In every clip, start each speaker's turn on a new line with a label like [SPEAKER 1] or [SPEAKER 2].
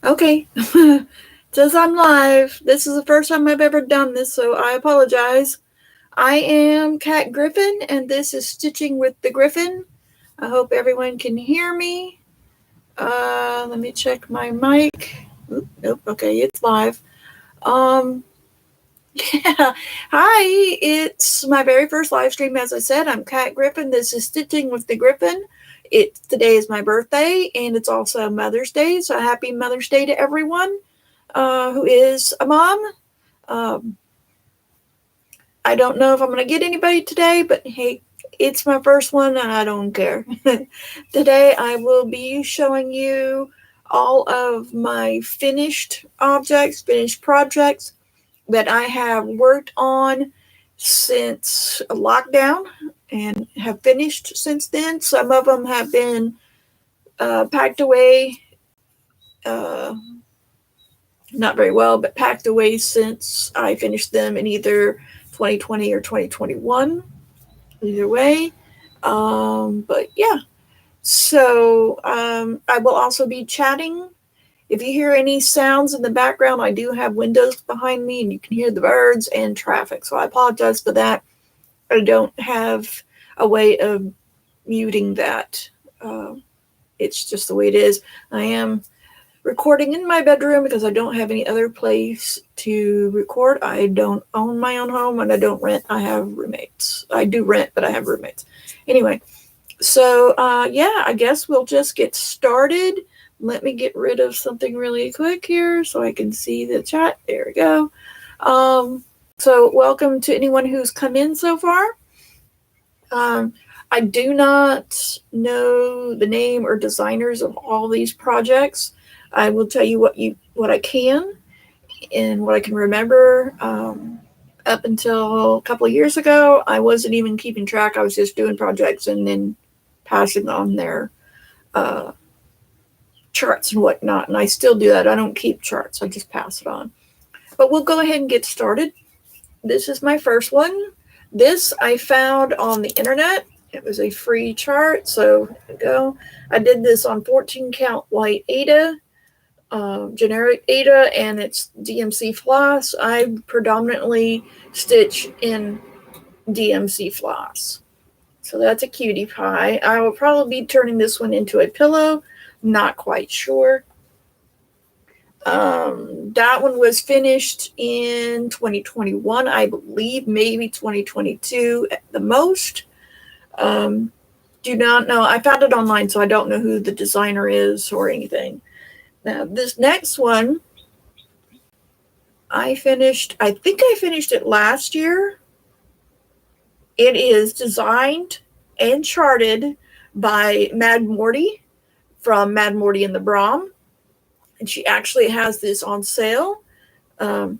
[SPEAKER 1] Okay. It says I'm live. This is the first time I've ever done this, so I apologize. I am Kat Griffin, and this is Stitching with the Griffin. I hope everyone can hear me. Let me check my mic. Nope. Okay, it's live. Yeah. Hi, it's my very first live stream. As I said, I'm Kat Griffin. This is Stitching with the Griffin. Today is my birthday, and it's also Mother's Day. So happy Mother's Day to everyone who is a mom. Um, I don't know if I'm going to get anybody today, but hey, it's my first one, and I don't care. Today, I will be showing you all of my finished objects, finished projects that I have worked on since lockdown and have finished since then. Some of them have been packed away, not very well, but packed away since I finished them in either 2020 or 2021. Either way. But yeah. So I will also be chatting. If you hear any sounds in the background, I do have windows behind me and you can hear the birds and traffic. So I apologize for that. I don't have a way of muting that. It's just the way it is. I am recording in my bedroom because I don't have any other place to record. I don't own my own home and I don't rent. I have roommates. I do rent, but I have roommates. Anyway, so yeah, I guess we'll just get started. Let me get rid of something really quick here so I can see the chat. There we go. So welcome to anyone who's come in so far. I do not know the name or designers of all these projects. I will tell you what I can and what I can remember. Up until a couple of years ago, I wasn't even keeping track. I was just doing projects and then passing on their charts and whatnot. And I still do that. I don't keep charts. I just pass it on. But we'll go ahead and get started. This is my first one. This I found on the internet. It was a free chart. So there we go. I did this on 14 count white Aida, generic Aida, and it's DMC floss. I predominantly stitch in DMC floss. So that's a cutie pie. I will probably be turning this one into a pillow. Not quite sure. That one was finished in 2021, I believe, maybe 2022 at the most. Do not know. I found it online, so I don't know who the designer is or anything. Now, this next one, I think I finished it last year. It is designed and charted by Mad Morty from Mad Morty and the Brahm. And she actually has this on sale in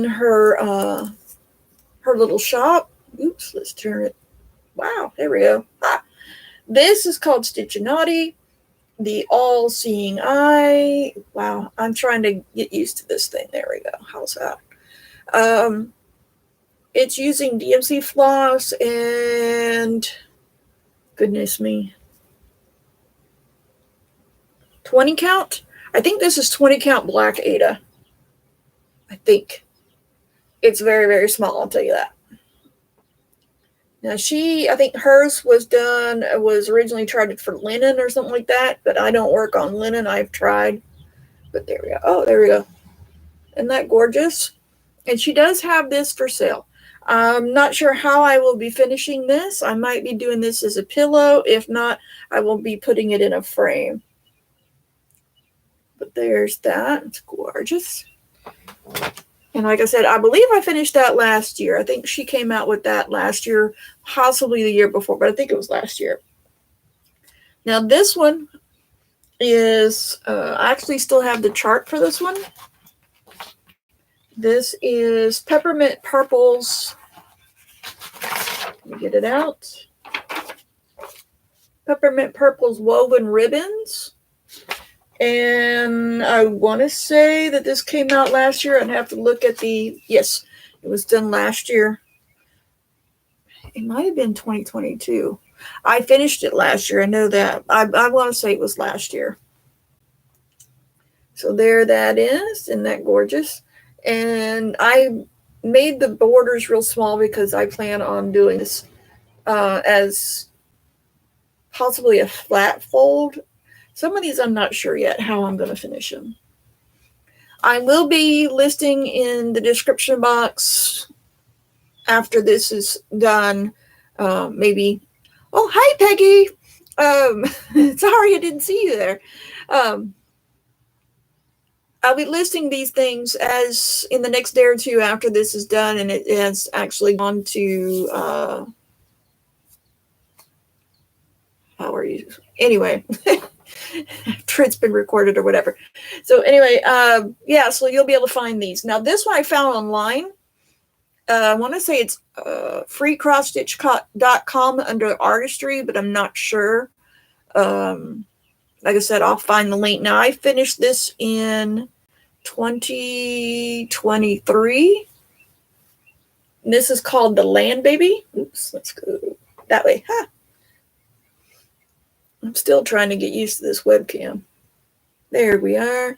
[SPEAKER 1] her little shop. Oops, let's turn it. Wow, there we go. This is called Stitchin, the all-seeing eye. Wow, I'm trying to get used to this thing. There we go. How's that? It's using DMC floss and, goodness me, 20 count. I think this is 20 count black Aida. I think it's very, very small. I'll tell you that. Now I think hers was originally charted for linen or something like that, but I don't work on linen. I've tried, but there we go. Oh, there we go. Isn't that gorgeous? And she does have this for sale. I'm not sure how I will be finishing this. I might be doing this as a pillow. If not, I will be putting it in a frame. But there's that. It's gorgeous. And like I said, I believe I finished that last year. I think she came out with that last year, possibly the year before, but I think it was last year. Now this one is, I actually still have the chart for this one. This is Peppermint Purple's, let me get it out. Peppermint Purple's Woven Ribbons. And I want to say that this came out last year. I'd have to look at yes, it was done last year. It might have been 2022. I finished it last year. I know that. I want to say it was last year. So there that is. Isn't that gorgeous? And I made the borders real small because I plan on doing this as possibly a flat fold. Some of these I'm not sure yet how I'm going to finish them. I will be listing in the description box after this is done. Maybe. Oh, hi, Peggy. Sorry I didn't see you there. I'll be listing these things as in the next day or two after this is done, and it has actually gone to how are you? Anyway, after it's been recorded or whatever. So anyway, yeah, so you'll be able to find these. Now, this one I found online. I want to say it's freecrossstitch.com under artistry, but I'm not sure. Like I said, I'll find the link. Now, I finished this in 2023. This is called the Land Baby. Oops, let's go that way. Ha! I'm still trying to get used to this webcam. There we are.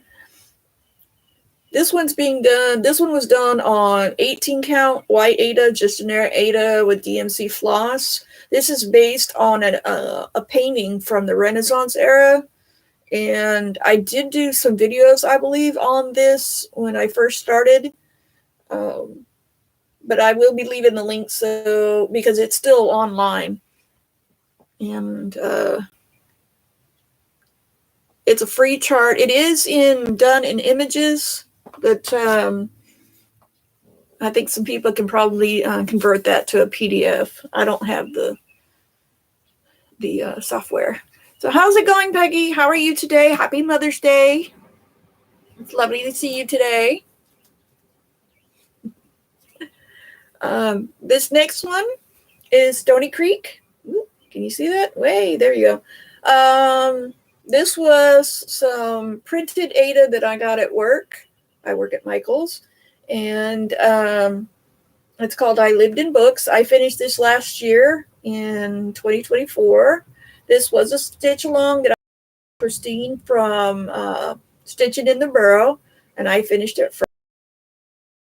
[SPEAKER 1] This one's being done. This one was done on 18 count white Aida, just generic Aida with DMC floss. This is based on a painting from the Renaissance era. And I did do some videos, I believe, on this when I first started. But I will be leaving the link so because it's still online. And it's a free chart. It is done in images, but I think some people can probably convert that to a PDF. I don't have the software. So how's it going, Peggy? How are you today? Happy Mother's Day. It's lovely to see you today. This next one is Stony Creek. Ooh, can you see that? Way, there you go. This was some printed Aida that I got at work. I work at Michael's. And it's called I Lived in Books. I finished this last year in 2024. This was a stitch along that I got Christine from Stitchin in the Burrow. And I finished it from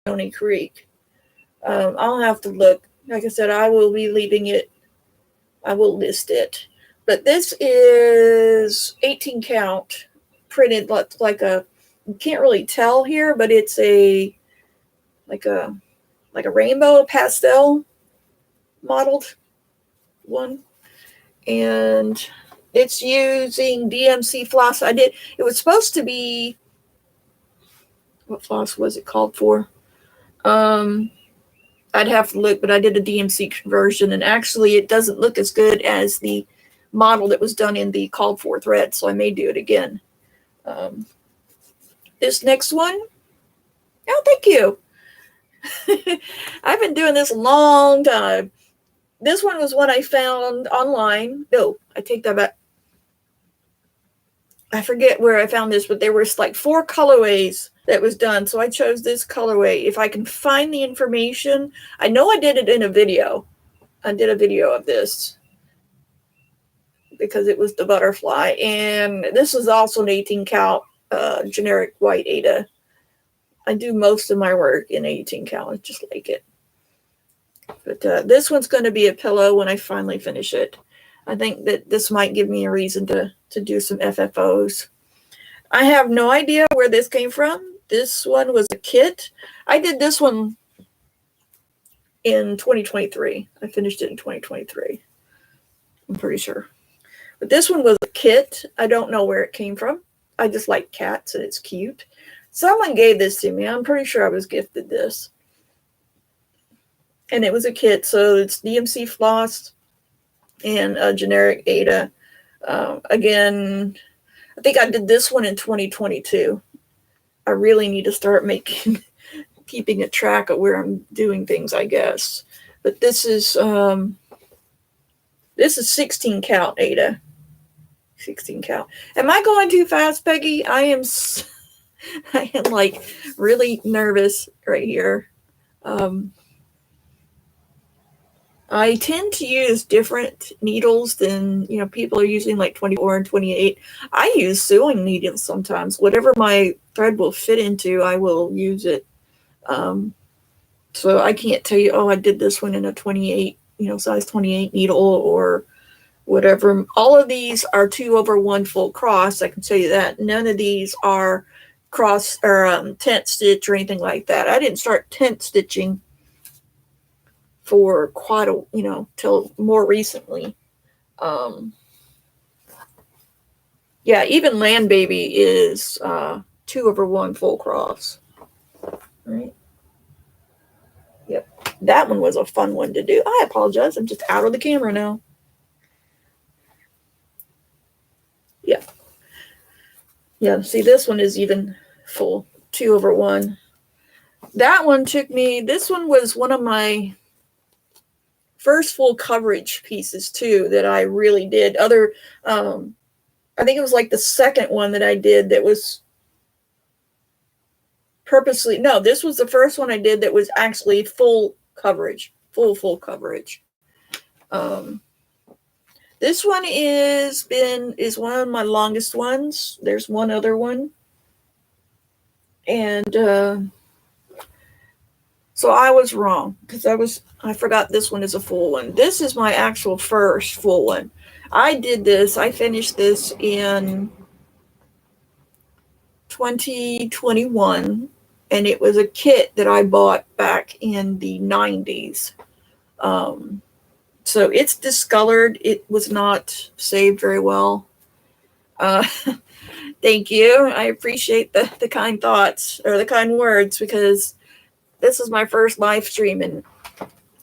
[SPEAKER 1] Stony Creek. I'll have to look. Like I said, I will be leaving it. I will list it. But this is 18 count printed like a, you can't really tell here, but it's like a rainbow pastel modeled one. And it's using DMC floss. It was supposed to be, what floss was it called for? I'd have to look, but I did a DMC conversion, and actually it doesn't look as good as the model that was done in the called for thread, so I may do it again. This next one, oh, thank you. I've been doing this a long time. This one was one I found online. No, I take that back. I forget where I found this, but there was like 4 colorways that was done. So I chose this colorway. If I can find the information, I know I did it in a video. I did a video of this because it was the butterfly. And this was also an 18 count generic white Aida. I do most of my work in 18 count. I just like it. But this one's going to be a pillow when I finally finish it. I think that this might give me a reason to do some FFOs. I have no idea where this came from. This one was a kit. I did this one in 2023. I finished it in 2023. I'm pretty sure. But this one was a kit. I don't know where it came from. I just like cats and it's cute. Someone gave this to me. I'm pretty sure I was gifted this. And it was a kit. So it's DMC floss and a generic Aida. Again, I think I did this one in 2022. I really need to start keeping a track of where I'm doing things, I guess. But this is 16 count Aida. 16 count. Am I going too fast, Peggy? I am like really nervous right here. I tend to use different needles than, people are using like 24 and 28. I use sewing needles sometimes. Whatever my thread will fit into, I will use it. So I can't tell you, oh, I did this one in a 28, size 28 needle or whatever. All of these are 2/1 full cross. I can tell you that. None of these are cross or tent stitch or anything like that. I didn't start tent stitching for quite a, till more recently. Yeah, even Land Baby is 2/1 full cross. Right. Yep. That one was a fun one to do. I apologize. I'm just out of the camera now. Yeah. Yeah. See, this one is even full 2/1. That one took me, this one was one of my first full coverage pieces too that I really did. I think it was like the second one that I did that was purposely, no, this was the first one I did that was actually full coverage, full coverage. This one is one of my longest ones. There's one other one. And so I was wrong because I forgot this one is a full one. This is my actual first full one. I finished this in 2021, and it was a kit that I bought back in the 90s. So it's discolored. It was not saved very well. Thank you. I appreciate the kind thoughts or the kind words, because this is my first live stream and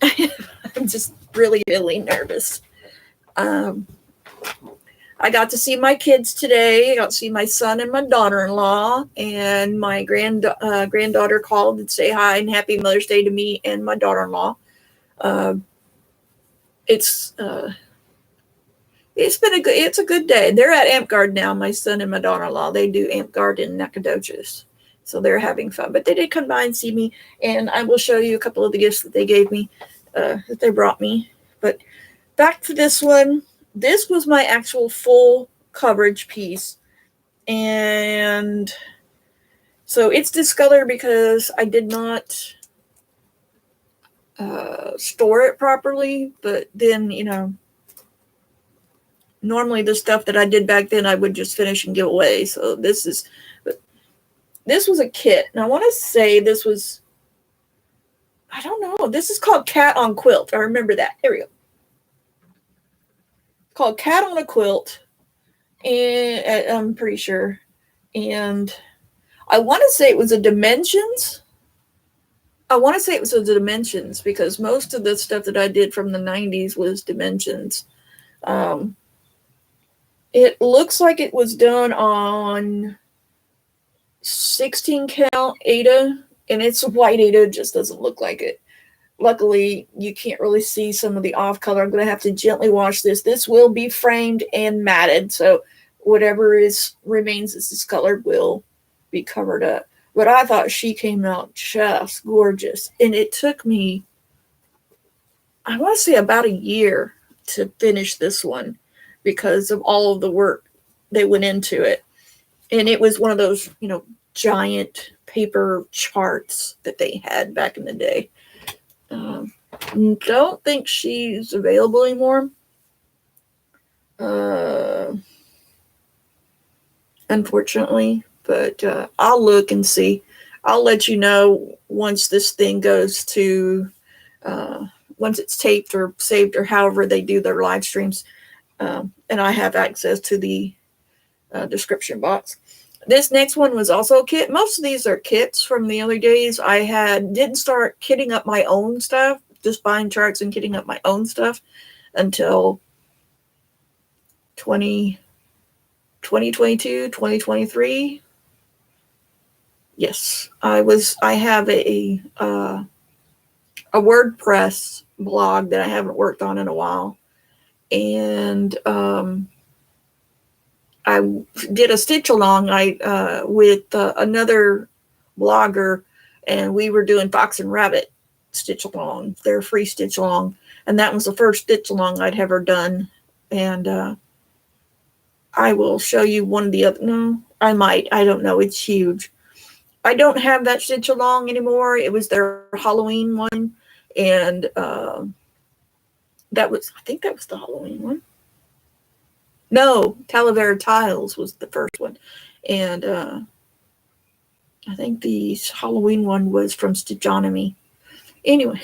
[SPEAKER 1] I'm just really, really nervous. I got to see my kids today. I got to see my son and my daughter-in-law, and my granddaughter called and say hi and happy Mother's Day to me and my daughter-in-law. It's a good day. They're at Amp Garden now, my son and my daughter-in-law. They do Amp Garden in Nacogdoches. So they're having fun. But they did come by and see me, and I will show you a couple of the gifts that they gave me, that they brought me. But back to this one. This was my actual full coverage piece. And so it's discolored because I did not store it properly. But then, normally the stuff that I did back then, I would just finish and give away. So this was a kit. And I want to say this was, I don't know. This is called Cat on Quilt. I remember that. There we go. It's called Cat on a Quilt. And I'm pretty sure. And I want to say it was a Dimensions. Because most of the stuff that I did from the 90s was Dimensions. It looks like it was done on 16 count Ada, and it's white Ada. It just doesn't look like it. Luckily, you can't really see some of the off color. I'm going to have to gently wash this. This will be framed and matted, so whatever remains as discolored will be covered up. But I thought she came out just gorgeous, and it took me, I want to say, about a year to finish this one because of all of the work that went into it. And it was one of those, giant paper charts that they had back in the day. Don't think she's available anymore. Unfortunately, but I'll look and see. I'll let you know once this thing goes to, once it's taped or saved or however they do their live streams. And I have access to the description box. This next one was also a kit. Most of these are kits from the other days. I didn't start kitting up my own stuff, just buying charts and kitting up my own stuff until 2022, 2023. Yes, I have a WordPress blog that I haven't worked on in a while. And I did a stitch along with another blogger, and we were doing Fox and Rabbit stitch along, their free stitch along, and that was the first stitch along I'd ever done. And I will show you one of the other. No, I might. I don't know. It's huge. I don't have that Stitch Along anymore. It was their Halloween one, and I think that was the Halloween one. No, Talavera Tiles was the first one, and I think the Halloween one was from Stitchonomy. Anyway,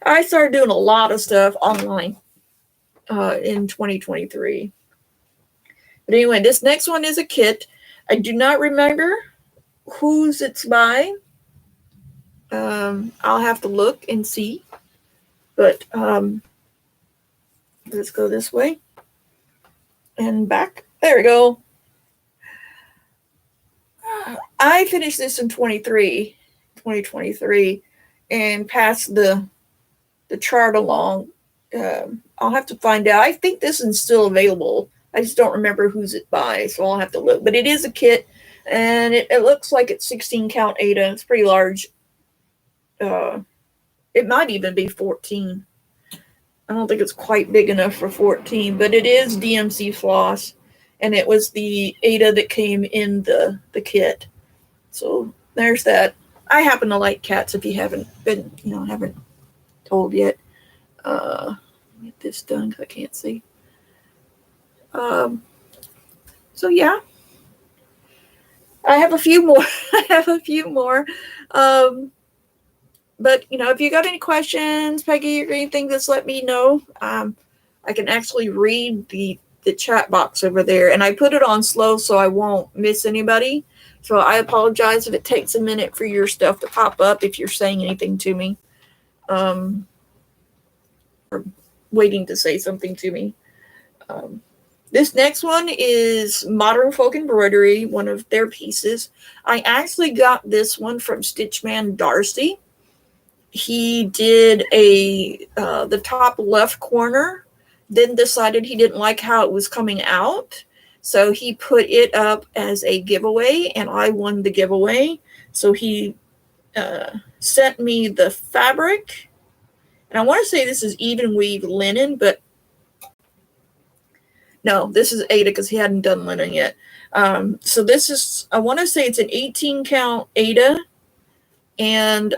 [SPEAKER 1] I started doing a lot of stuff online in 2023. But anyway, this next one is a kit. I do not remember whose it's by. I'll have to look and see. But let's go this way and back. There we go. I finished this in 2023, and passed the chart along. I'll have to find out. I think this is still available. I just don't remember who's it by, so I'll have to look. But it is a kit, and it looks like it's 16 count Aida. It's pretty large. It might even be 14. I don't think it's quite big enough for 14, but it is DMC floss, and it was the Aida that came in the kit. So there's that. I happen to like cats. If you haven't told yet. Get this done because I can't see. So yeah, I have a few more. But if you got any questions, Peggy, or anything, just let me know. I can actually read the chat box over there, and I put it on slow so I won't miss anybody. So I apologize if it takes a minute for your stuff to pop up if you're saying anything to me. Or waiting to say something to me. This next one is Modern Folk Embroidery, one of their pieces. I actually got this one from Stitchman Darcy. He did the top left corner, then decided he didn't like how it was coming out. So he put it up as a giveaway, and I won the giveaway. So he sent me the fabric. And I want to say this is even weave linen, but no, this is Aida because he hadn't done linen yet. So this is, I want to say it's an 18 count Aida. And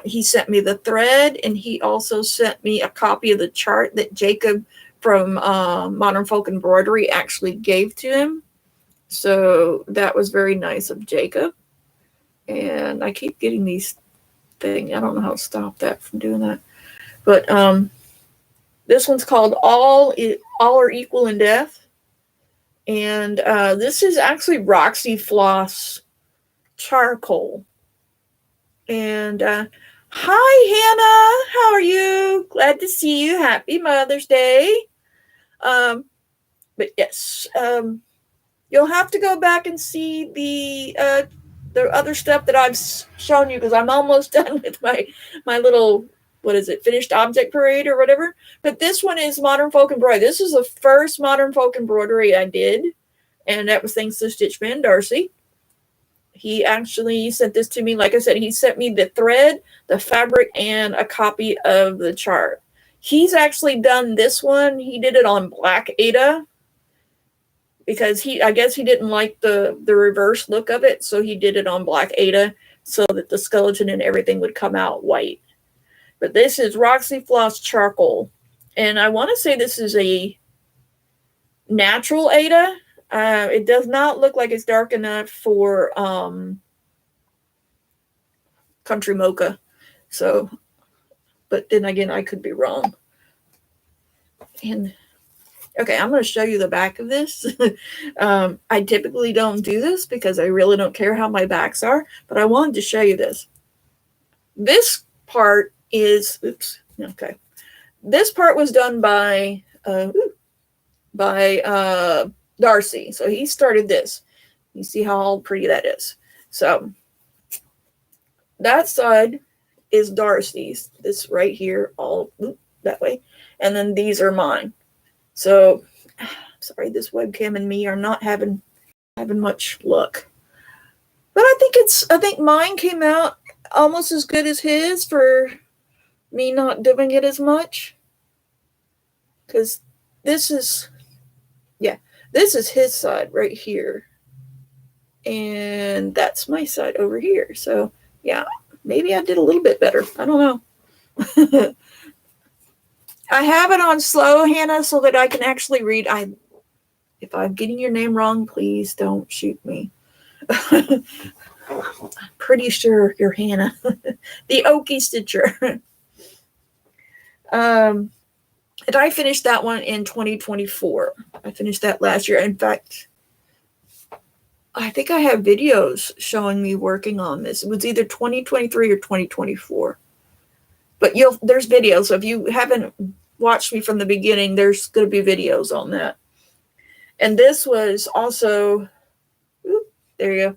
[SPEAKER 1] he sent me the thread, and he also sent me a copy of the chart that Jacob from Modern Folk Embroidery actually gave to him. So that was very nice of Jacob. And I keep getting these things. I don't know how to stop that from doing that. But this one's called All Are Equal in Death. And this is actually Roxy Floss charcoal. And hi, Hannah. How are you? Glad to see you. Happy Mother's Day. But yes, you'll have to go back and see the other stuff that I've shown you because I'm almost done with my little, what is it, finished object parade or whatever. But this one is Modern Folk Embroidery. This is the first Modern Folk Embroidery I did, and that was thanks to Stitchman Darcy. He actually sent this to me. Like I said, he sent me the thread, the fabric, and a copy of the chart. He's actually done this one. He did it on black Aida because I guess he didn't like the reverse look of it, so he did it on black Aida so that the skeleton and everything would come out white. But this is Roxy Floss charcoal, and I want to say this is a natural Aida. It does not look like it's dark enough for Country Mocha. So, but then again, I could be wrong. And okay, I'm going to show you the back of this. I typically don't do this because I really don't care how my backs are, but I wanted to show you this. This part is, okay. This part was done by Darcy. So he started this. You see how pretty that is. So that side is Darcy's. This right here, all that way. And then these are mine. So sorry, this webcam and me are not having much luck. But I think mine came out almost as good as his for me not doing it as much. Because this is his side right here. And that's my side over here. So yeah, maybe I did a little bit better. I don't know. I have it on slow, Hannah, so that I can actually read. If I'm getting your name wrong, please don't shoot me. I'm pretty sure you're Hannah, the Okie Stitcher. And I finished that one in 2024. I finished that last year. In fact, I think I have videos showing me working on this. It was either 2023 or 2024. But there's videos. So if you haven't watched me from the beginning, there's going to be videos on that. And this was also, there you go.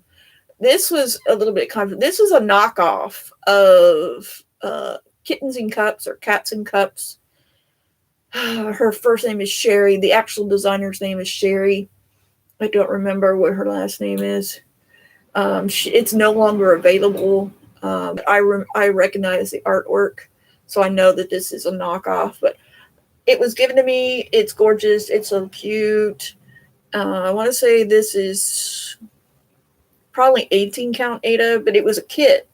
[SPEAKER 1] This was a little bit confusing. This is a knockoff of Kittens in Cups or Cats in Cups. Her first name is Sherry. The actual designer's name is Sherry. I don't remember what her last name is. It's no longer available. I recognize the artwork, so I know that this is a knockoff. But it was given to me. It's gorgeous. It's so cute. I want to say this is probably 18 count Ada, but it was a kit.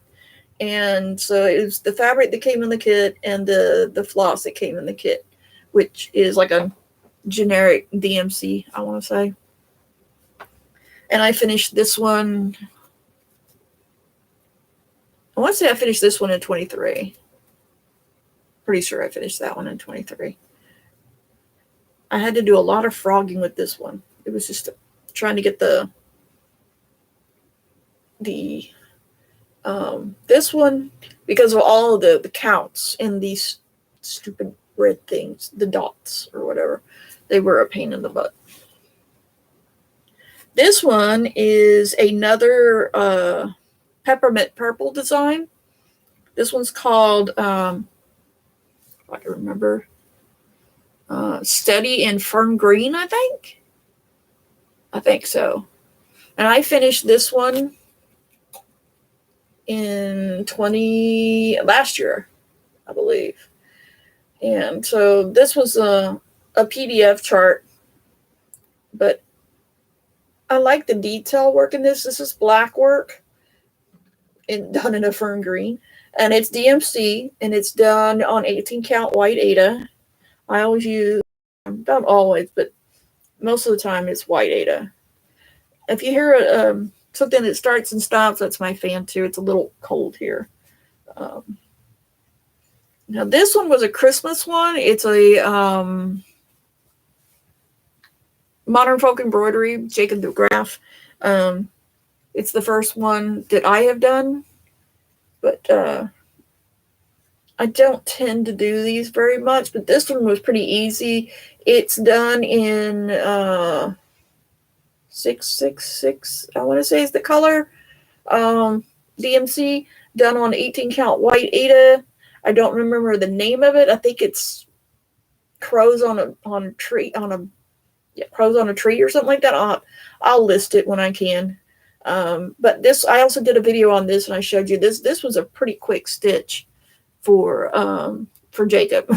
[SPEAKER 1] And so it was the fabric that came in the kit and the floss that came in the kit, which is like a generic DMC, I want to say. And I finished this one. I want to say I finished this one in 23. Pretty sure I finished that one in 23. I had to do a lot of frogging with this one. It was just trying to get this one, because of all of the counts in these stupid red things, the dots or whatever, they were a pain in the butt. This one is another peppermint purple design. This one's called, I can remember, Steady in Fern Green, I think. I think so. And I finished this one in last year, I believe. And so this was a PDF chart, but I like the detail work in this. This is black work done in a fern green, and it's DMC, and it's done on 18 count white Ada. I always use, not always, but most of the time it's white Ada. If you hear something that starts and stops, that's my fan too. It's a little cold here. Now this one was a Christmas one. It's a Modern Folk Embroidery, Jacob the Graph. It's the first one that I have done, but I don't tend to do these very much, but this one was pretty easy. It's done in 666, I want to say is the color. DMC, done on 18 count white Ada. I don't remember the name of it. I think it's Crows on a Tree, Crows on a Tree or something like that. I'll list it when I can. But this, I also did a video on this, and I showed you this. This was a pretty quick stitch for Jacob,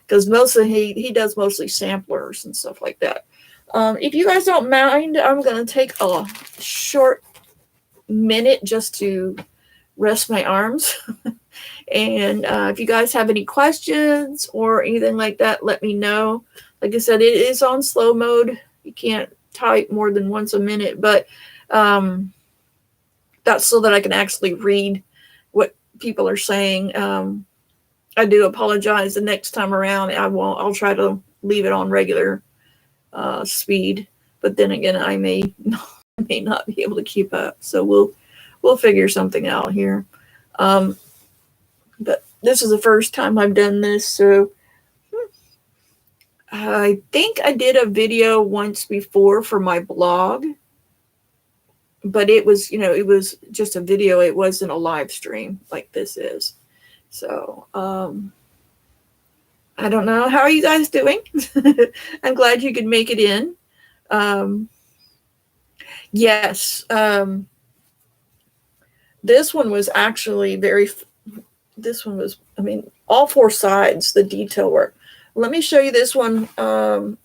[SPEAKER 1] because he does mostly samplers and stuff like that. If you guys don't mind, I'm going to take a short minute just to rest my arms. And if you guys have any questions or anything like that, let me know. Like I said, it is on slow mode. You can't type more than once a minute, but that's so that I can actually read what people are saying. I do apologize. The next time around, I'll try to leave it on regular speed, but then again, I may not be able to keep up. So we'll figure something out here. But this is the first time I've done this, so I think I did a video once before for my blog, but it was just a video. It wasn't a live stream like this is. So I don't know. How are you guys doing? I'm glad you could make it in. Yes. This one was actually all four sides, the detail work. Let me show you this one, because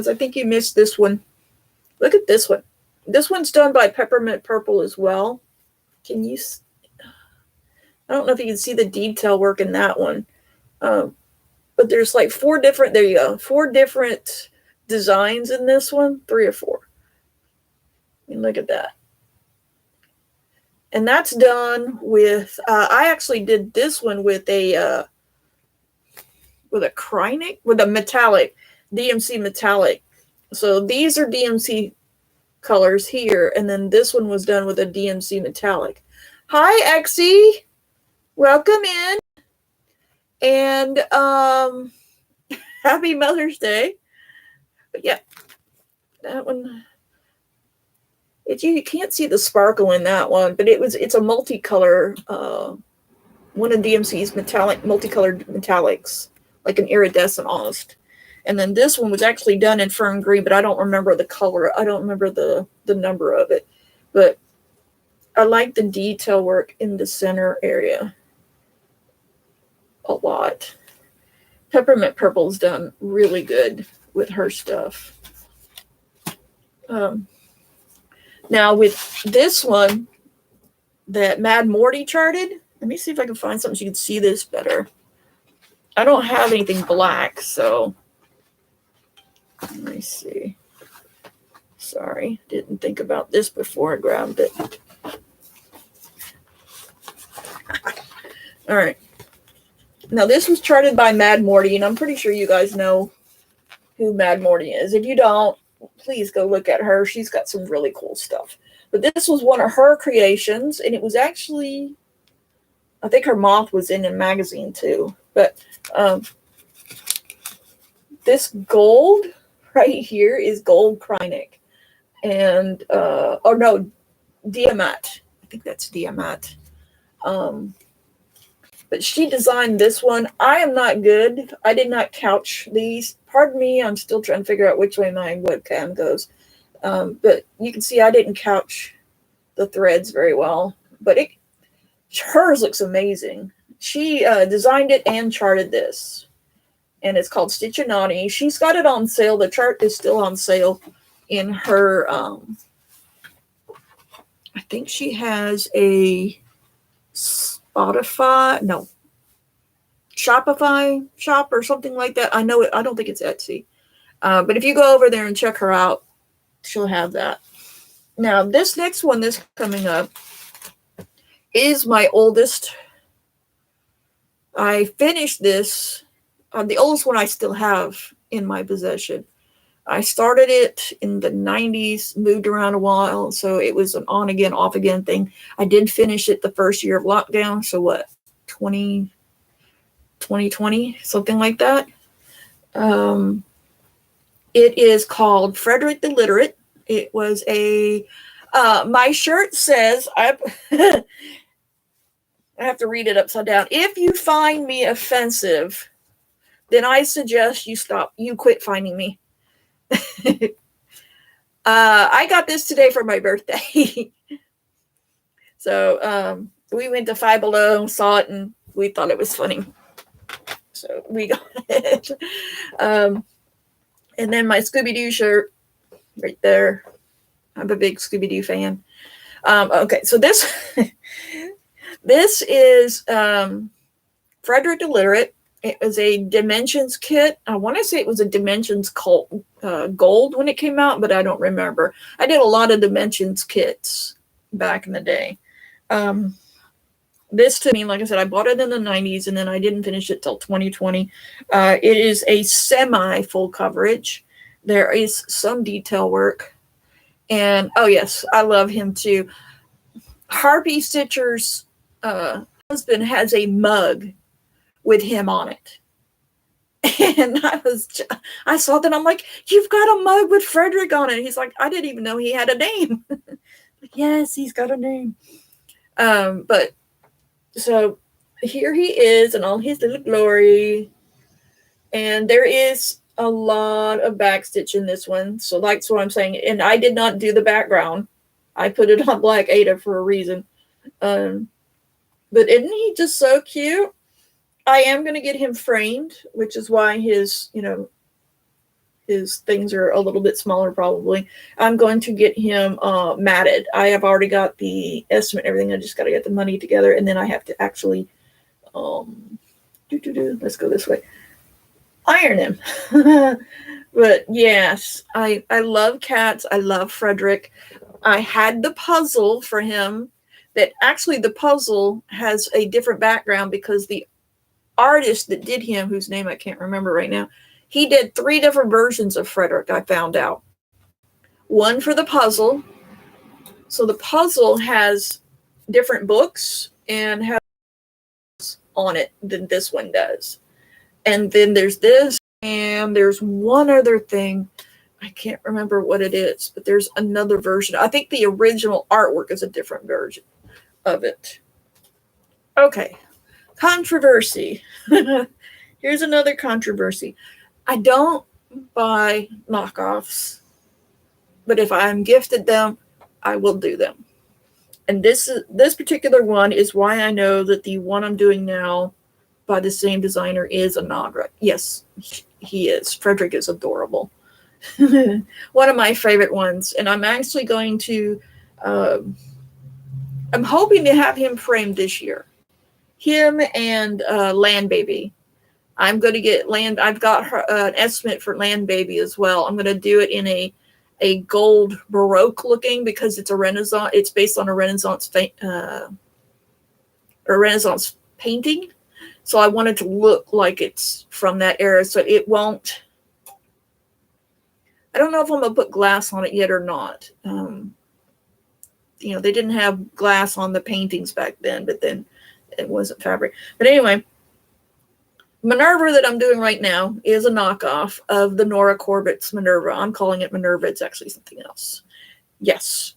[SPEAKER 1] I think you missed this one. Look at this one. This one's done by Peppermint Purple as well. Can you? I don't know if you can see the detail work in that one, but there's like 4 different. There you go. 4 different designs in this one. 3 or 4. I mean, look at that. And that's done with. I actually did this one with a Krynic, with a metallic DMC metallic. So these are DMC colors here, and then this one was done with a DMC metallic. Hi, Exie. Welcome in. And happy Mother's Day. But yeah, that one. You can't see the sparkle in that one, but it's a multicolor, one of DMC's multicolored metallics, like an iridescent almost. And then this one was actually done in fern green, but I don't remember the color. I don't remember the number of it. But I like the detail work in the center area a lot. Peppermint Purple's done really good with her stuff. Now with this one that Mad Morty charted, let me see if I can find something so you can see this better. I don't have anything black, so let me see. Sorry, didn't think about this before I grabbed it. All right. Now this was charted by Mad Morty, and I'm pretty sure you guys know who Mad Morty is. If you don't, please go look at her. She's got some really cool stuff. But this was one of her creations, and it was actually, I think her moth was in a magazine too. But this gold right here is gold Krynic. And, or no, Diamat. I think that's Diamat. But she designed this one. I am not good. I did not couch these. Pardon me, I'm still trying to figure out which way my webcam goes. But you can see I didn't couch the threads very well. But hers looks amazing. She designed it and charted this. And it's called Stitchin. She's got it on sale. The chart is still on sale in her, I think she has a Shopify shop or something like that. I know it. I don't think it's Etsy. But if you go over there and check her out, she'll have that. Now, this next one that's coming up is my oldest. I finished this. The oldest one I still have in my possession. I started it in the 90s, moved around a while, so it was an on-again, off-again thing. I did finish it the first year of lockdown, so what, 2020, something like that. It is called Frederick the Literate. It was my shirt says, I have to read it upside down. If you find me offensive, then I suggest you quit finding me. I got this today for my birthday. So we went to Five Below, saw it, and we thought it was funny. So we got it. And then my Scooby-Doo shirt right there. I'm a big Scooby-Doo fan. Okay, so this is Frederick the Literate. It was a Dimensions kit. I want to say it was a Dimensions gold when it came out, but I don't remember. I did a lot of Dimensions kits back in the day. This to me, like I said, I bought it in the 90s, and then I didn't finish it till 2020. It is a semi-full coverage. There is some detail work. And, oh yes, I love him too. Harpy Stitcher's husband has a mug with him on it. And I saw that. I'm like, you've got a mug with Frederick on it. He's like, I didn't even know he had a name. Yes, he's got a name. But so here he is in all his little glory. And there is a lot of backstitch in this one. So that's what I'm saying. And I did not do the background. I put it on Black Ada for a reason. But isn't he just so cute? I am going to get him framed, which is why his, His things are a little bit smaller probably. I'm going to get him matted. I have already got the estimate and everything. I just got to get the money together, and then I have to actually let's go this way. Iron him. But yes, I love cats. I love Frederick. I had the puzzle for him that actually the puzzle has a different background because the artist that did him, whose name I can't remember right now, he did 3 different versions of Frederick, I found out. One for the puzzle. So the puzzle has different books and has on it than this one does. And then there's this, and there's one other thing. I can't remember what it is, but there's another version. I think the original artwork is a different version of it. Okay. Controversy. Here's another controversy. I don't buy knockoffs, but if I'm gifted them, I will do them. And this particular one is why I know that the one I'm doing now by the same designer is a Nagra. Yes, he is. Frederick is adorable. One of my favorite ones. And I'm actually going to, I'm hoping to have him framed this year. Him and Land Baby. I'm going to get Land. I've got an estimate for Land Baby as well. I'm going to do it in a gold Baroque looking because it's a Renaissance. It's based on a Renaissance painting. So I want it to look like it's from that era. So it won't. I don't know if I'm going to put glass on it yet or not. They didn't have glass on the paintings back then, but then it wasn't fabric. But anyway, Minerva that I'm doing right now is a knockoff of the Nora Corbett's Minerva. I'm calling it Minerva. It's actually something else. Yes.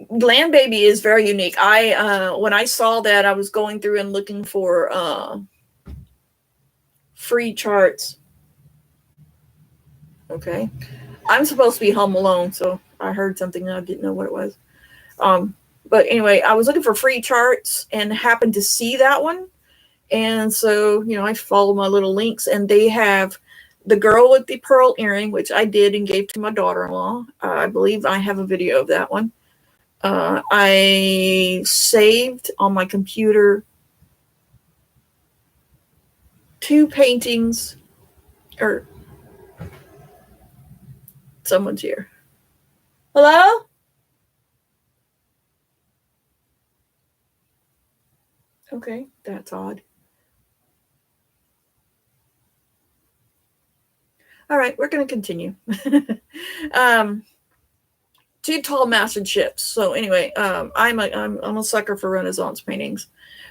[SPEAKER 1] Land Baby is very unique. When I saw that, I was going through and looking for free charts. Okay. I'm supposed to be home alone, so I heard something and I didn't know what it was. But anyway, I was looking for free charts and happened to see that one. And so, I follow my little links, and they have the girl with the pearl earring, which I did and gave to my daughter-in-law. I believe I have a video of that one. I saved on my computer 2 paintings, or someone's here. Hello? Okay, that's odd. All right, we're going to continue. 2 tall mastered ships. So anyway, I'm a sucker for Renaissance paintings.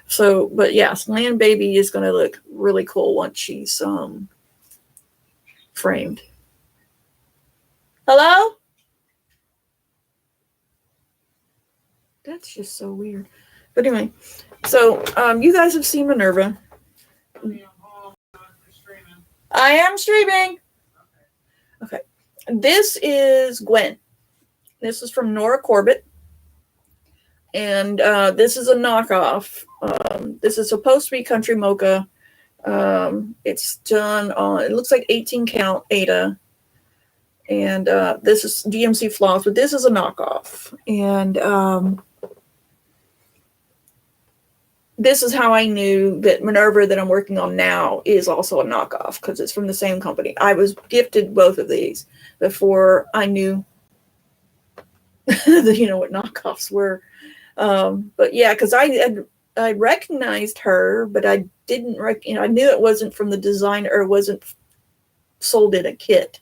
[SPEAKER 1] So, but yes, Land Baby is going to look really cool once she's framed. Hello? That's just so weird. But anyway, so you guys have seen Minerva. I am streaming. Okay. This is Gwen. This is from Nora Corbett. And this is a knockoff. This is supposed to be Country Mocha. It's done on, it looks like 18 count Ada. And this is DMC floss, but this is a knockoff. And this is how I knew that Minerva that I'm working on now is also a knockoff, because it's from the same company. I was gifted both of these before I knew what knockoffs were. But yeah, because I recognized her, but I didn't I knew it wasn't from the designer, or it wasn't sold in a kit.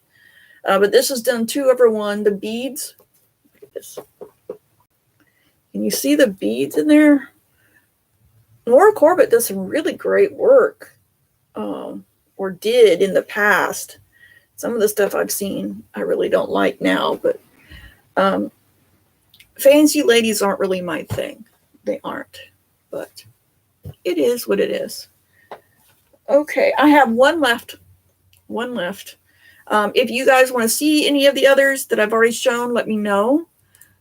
[SPEAKER 1] But this is done 2-over-1. The beads, look at this. Can you see the beads in there? Nora Corbett does some really great work, or did in the past. Some of the stuff I've seen I really don't like now, but fancy ladies aren't really my thing. They aren't, but it is what it is. Okay, I have one left. If you guys want to see any of the others that I've already shown, let me know,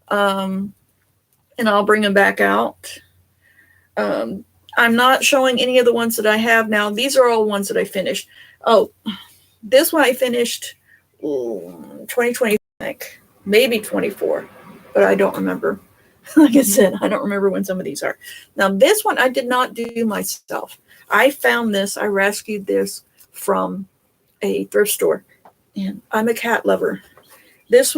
[SPEAKER 1] and I'll bring them back out. I'm not showing any of the ones that I have now. These are all ones that I finished. Oh, This one I finished 2020, I think. Maybe 24, but I don't remember. Like I said, I don't remember when some of these are. Now, this one I did not do myself. I found this, I rescued this from a thrift store. And I'm a cat lover. This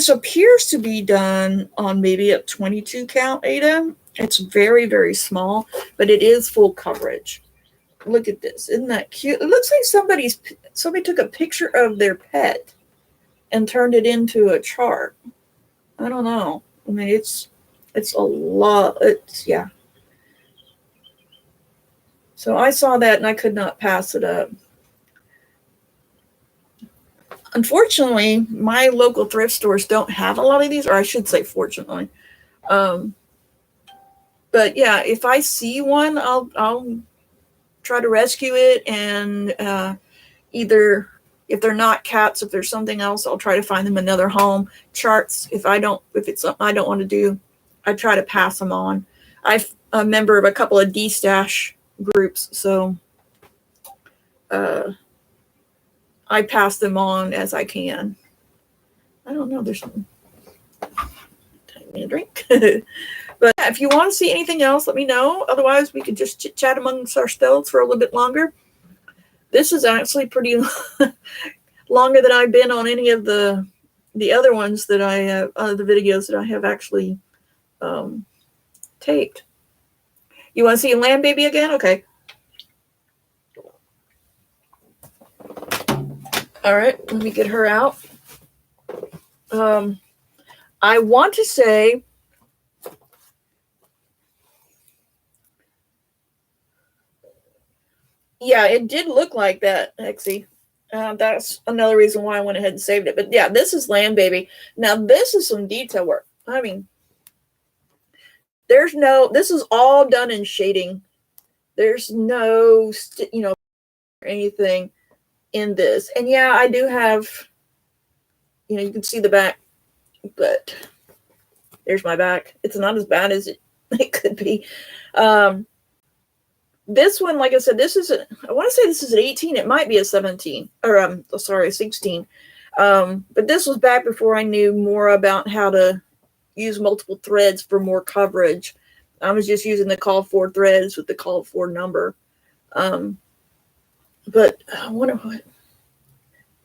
[SPEAKER 1] appears to be done on maybe a 22 count, Ada. It's very, very small, but it is full coverage. Look at this. Isn't that cute? It looks like somebody took a picture of their pet and turned it into a chart. I don't know. I mean, it's a lot. Yeah. So I saw that and I could not pass it up. Unfortunately, my local thrift stores don't have a lot of these, or I should say fortunately. But yeah, if I see one, I'll try to rescue it, and either if they're not cats, if there's something else, I'll try to find them another home. Charts, if it's something I don't want to do, I try to pass them on. I'm a member of a couple of D-stash groups, so I pass them on as I can. I don't know, there's something. Take me a drink. But if you want to see anything else, let me know. Otherwise, we could just chit-chat amongst ourselves for a little bit longer. This is actually pretty longer than I've been on any of the other ones that I have, the videos that I have actually taped. You want to see a land baby again? Okay. All right, let me get her out. I want to say, yeah, it did look like that, Hexie. That's another reason why I went ahead and saved it. But yeah, this is land baby. Now, this is some detail work. I mean, this is all done in shading. There's no, anything in this. And yeah, I do have, you can see the back, but there's my back. It's not as bad as it could be. This one, like I said, I want to say this is an 18. It might be a 17, or sorry, 16. But this was back before I knew more about how to use multiple threads for more coverage. I was just using the call for threads with the call for number. But I wonder what.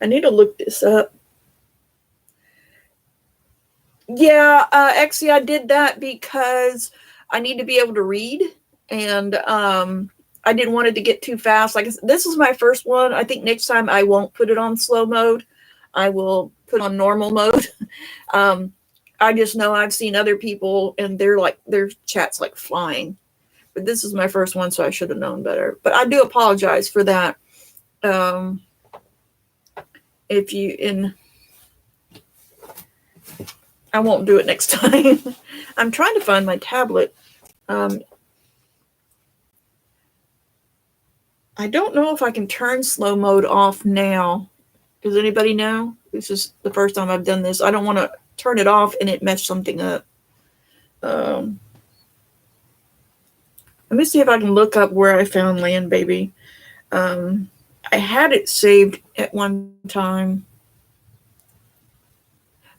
[SPEAKER 1] I need to look this up. Yeah, actually, I did that because I need to be able to read, and I didn't want it to get too fast. Like I said, this is my first one. I think next time I won't put it on slow mode. I will put it on normal mode. I just know I've seen other people, and their chat's like flying. But this is my first one, so I should have known better. But I do apologize for that. I won't do it next time. I'm trying to find my tablet. I don't know if I can turn slow mode off now. Does anybody know? This is the first time I've done this. I don't want to turn it off and it mess something up. Let me see if I can look up where I found Land Baby. I had it saved at one time.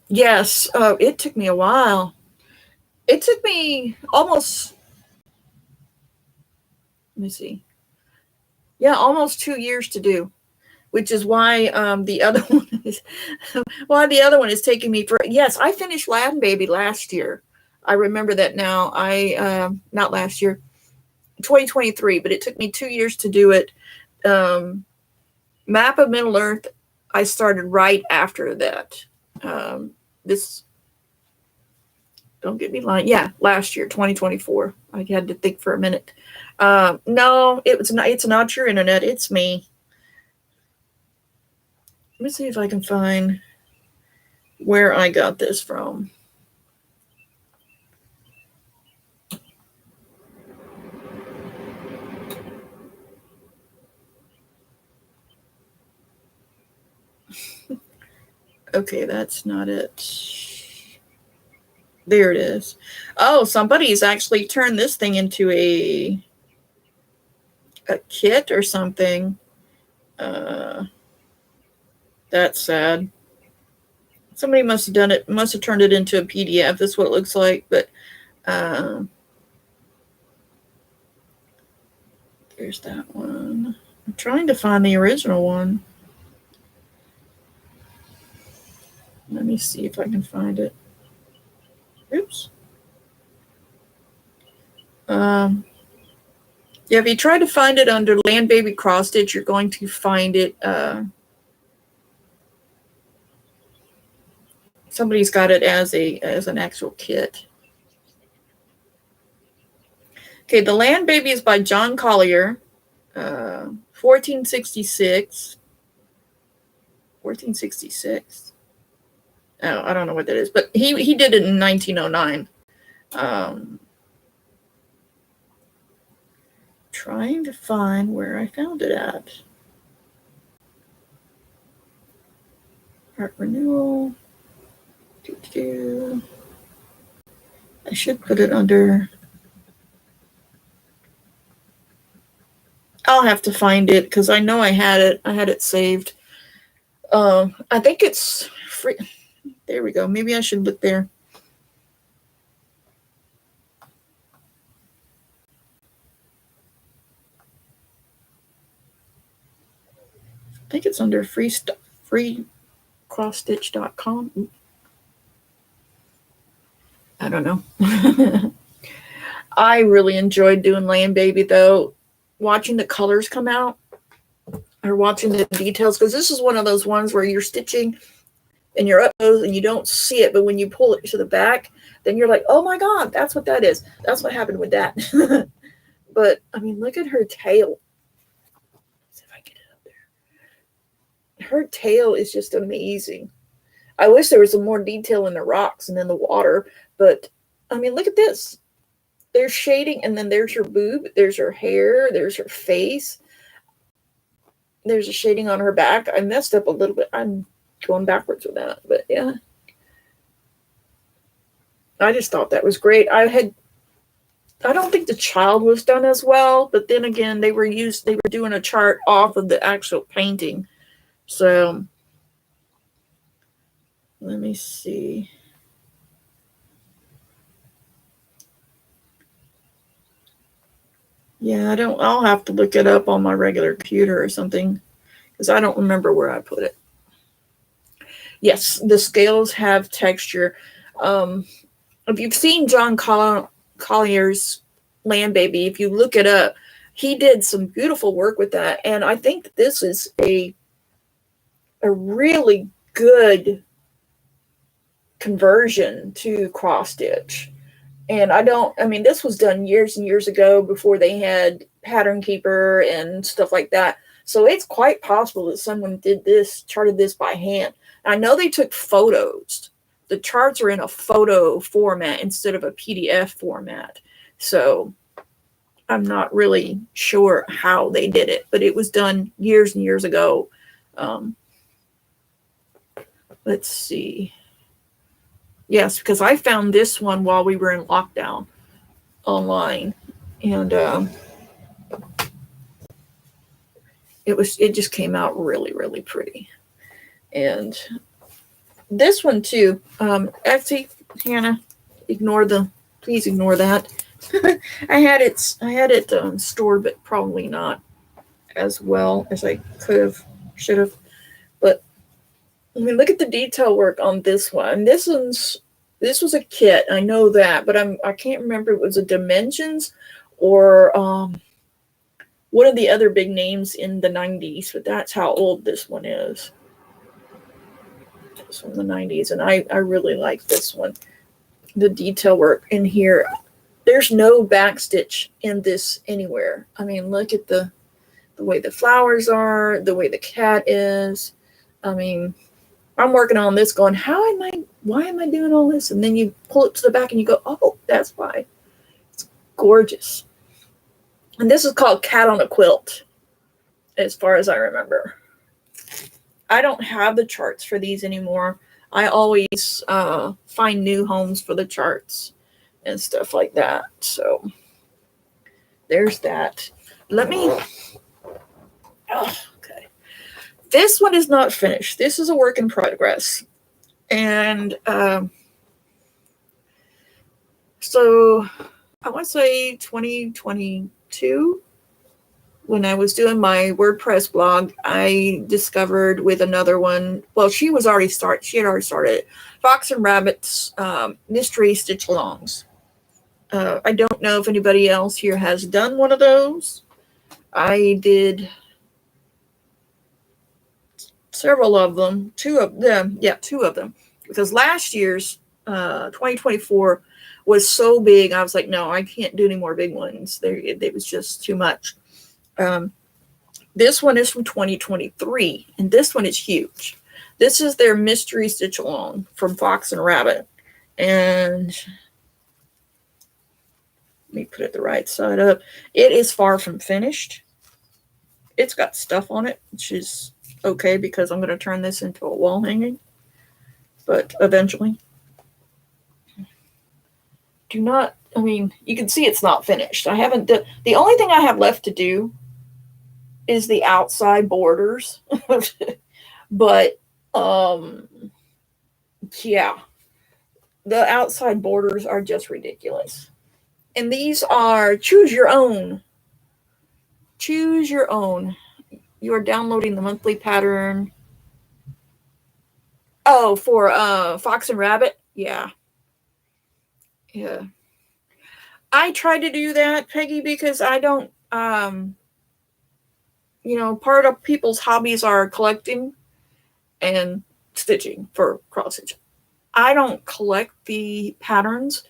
[SPEAKER 1] Yes, it took me a while. It took me almost, let me see. Yeah, almost 2 years to do, which is why the other one is taking me for. Yes, I finished Land Baby last year. I remember that now. Not last year, 2023, but it took me 2 years to do it. Map of Middle Earth, I started right after that. Don't get me lying. Yeah, last year, 2024. I had to think for a minute. No, it's not your internet. It's me. Let me see if I can find where I got this from. Okay, that's not it. There it is. Oh, somebody's actually turned this thing into a kit or something. That's sad. Somebody must have done it, must have turned it into a PDF. That's what it looks like. But there's that one. I'm trying to find the original one. Let me see if I can find it. Oops. Yeah, if you try to find it under Land Baby Cross Stitch, you're going to find it. Somebody's got it as an actual kit. Okay, The Land Baby is by John Collier, 1466. 1466. Oh, I don't know what that is, but he did it in 1909. Trying to find where I found it at. Art renewal. I should put it under. I'll have to find it because I know I had it. I had it saved. I think it's free. There we go. Maybe I should look there. I think it's under freecrossstitch.com. I don't know. I really enjoyed doing Land Baby though. Watching the colors come out or watching the details, because this is one of those ones where you're stitching and you're up close and you don't see it, but when you pull it to the back, then you're like, oh my god, that's what that is. That's what happened with that. But I mean, look at her tail. Let's see if I get it up there. Her tail is just amazing. I wish there was some more detail in the rocks and in the water, but I mean, look at this. There's shading, and then there's her boob, there's her hair, there's her face. There's a shading on her back. I messed up a little bit. I'm going backwards with that, but yeah. I just thought that was great. I don't think the child was done as well, but then again, they were doing a chart off of the actual painting. So let me see. Yeah, I'll have to look it up on my regular computer or something, because I don't remember where I put it. Yes, the scales have texture. If you've seen John Collier's Land Baby, if you look it up, he did some beautiful work with that. And I think that this is a really good conversion to cross stitch. And this was done years and years ago before they had Pattern Keeper and stuff like that. So it's quite possible that someone charted this by hand. I know they took photos. The charts are in a photo format instead of a PDF format. So I'm not really sure how they did it, but it was done years and years ago. Let's see. Yes, because I found this one while we were in lockdown online, and it just came out really, really pretty. And this one too, Etsy, Hannah, please ignore that. I had it stored, but probably not as well as I should have. But I mean, look at the detail work on this one. This was a kit, I know that, but I can't remember if it was a Dimensions or one of the other big names in the 90s, but that's how old this one is. It's from the 90s, and I really like this one. The detail work in here. There's no backstitch in this anywhere. I mean, look at the way the flowers are, the way the cat is. I mean, I'm working on this going, why am I doing all this? And then you pull it to the back and you go, oh, that's why. It's gorgeous. And this is called Cat on a Quilt, as far as I remember. I don't have the charts for these anymore. I always find new homes for the charts and stuff like that. So there's that. Okay. This one is not finished. This is a work in progress. And so I want to say 2022, when I was doing my WordPress blog, I discovered with another one, well, she had already started, Fox and Rabbit's mystery stitch alongs. I don't know if anybody else here has done one of those. I did several of them, two of them, because last year's 2024 was so big. I was like, no, I can't do any more big ones. It was just too much. This one is from 2023, and this one is huge. This is their mystery stitch along from Fox and Rabbit. And let me put it the right side up. It is far from finished. It's got stuff on it, which is okay because I'm going to turn this into a wall hanging. But eventually. You can see it's not finished. I haven't done, the only thing I have left to do is the outside borders. But yeah, the outside borders are just ridiculous. And these are choose your own. Choose your own. You are downloading the monthly pattern. Oh, for Fox and Rabbit? Yeah. Yeah. I try to do that, Peggy, because I don't part of people's hobbies are collecting and stitching for cross stitch. I don't collect the patterns.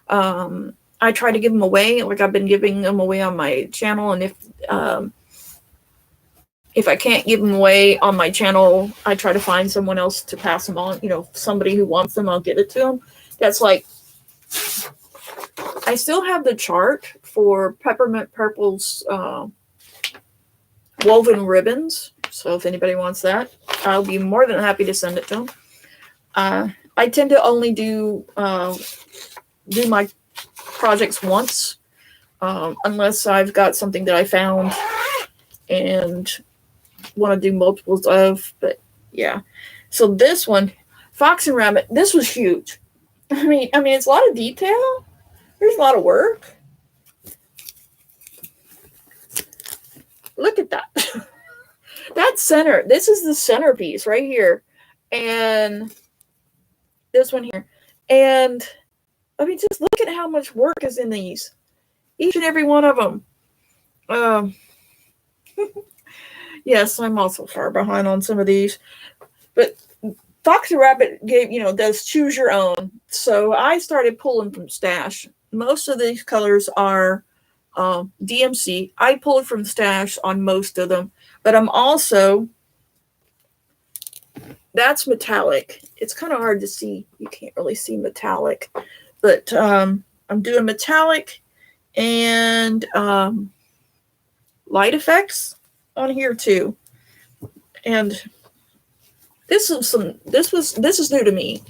[SPEAKER 1] I try to give them away, like I've been giving them away on my channel, and if I can't give them away on my channel, I try to find someone else to pass them on. Somebody who wants them, I'll give it to them. That's like, I still have the chart for Peppermint Purple's woven ribbons. So if anybody wants that, I'll be more than happy to send it to them. I tend to only do my projects once, unless I've got something that I found and want to do multiples of. But yeah, so this one, Fox and Rabbit, this was huge. I mean, it's a lot of detail. There's a lot of work. Look at that. That center. This is the centerpiece right here. And this one here. And just look at how much work is in these. Each and every one of them. Yes, I'm also far behind on some of these. But Fox and Rabbit does choose your own. So I started pulling from Stash. Most of these colors are DMC. I pulled from Stash on most of them. But I'm also, that's metallic. It's kind of hard to see. You can't really see metallic. But I'm doing metallic and light effects on here too. And this is new to me.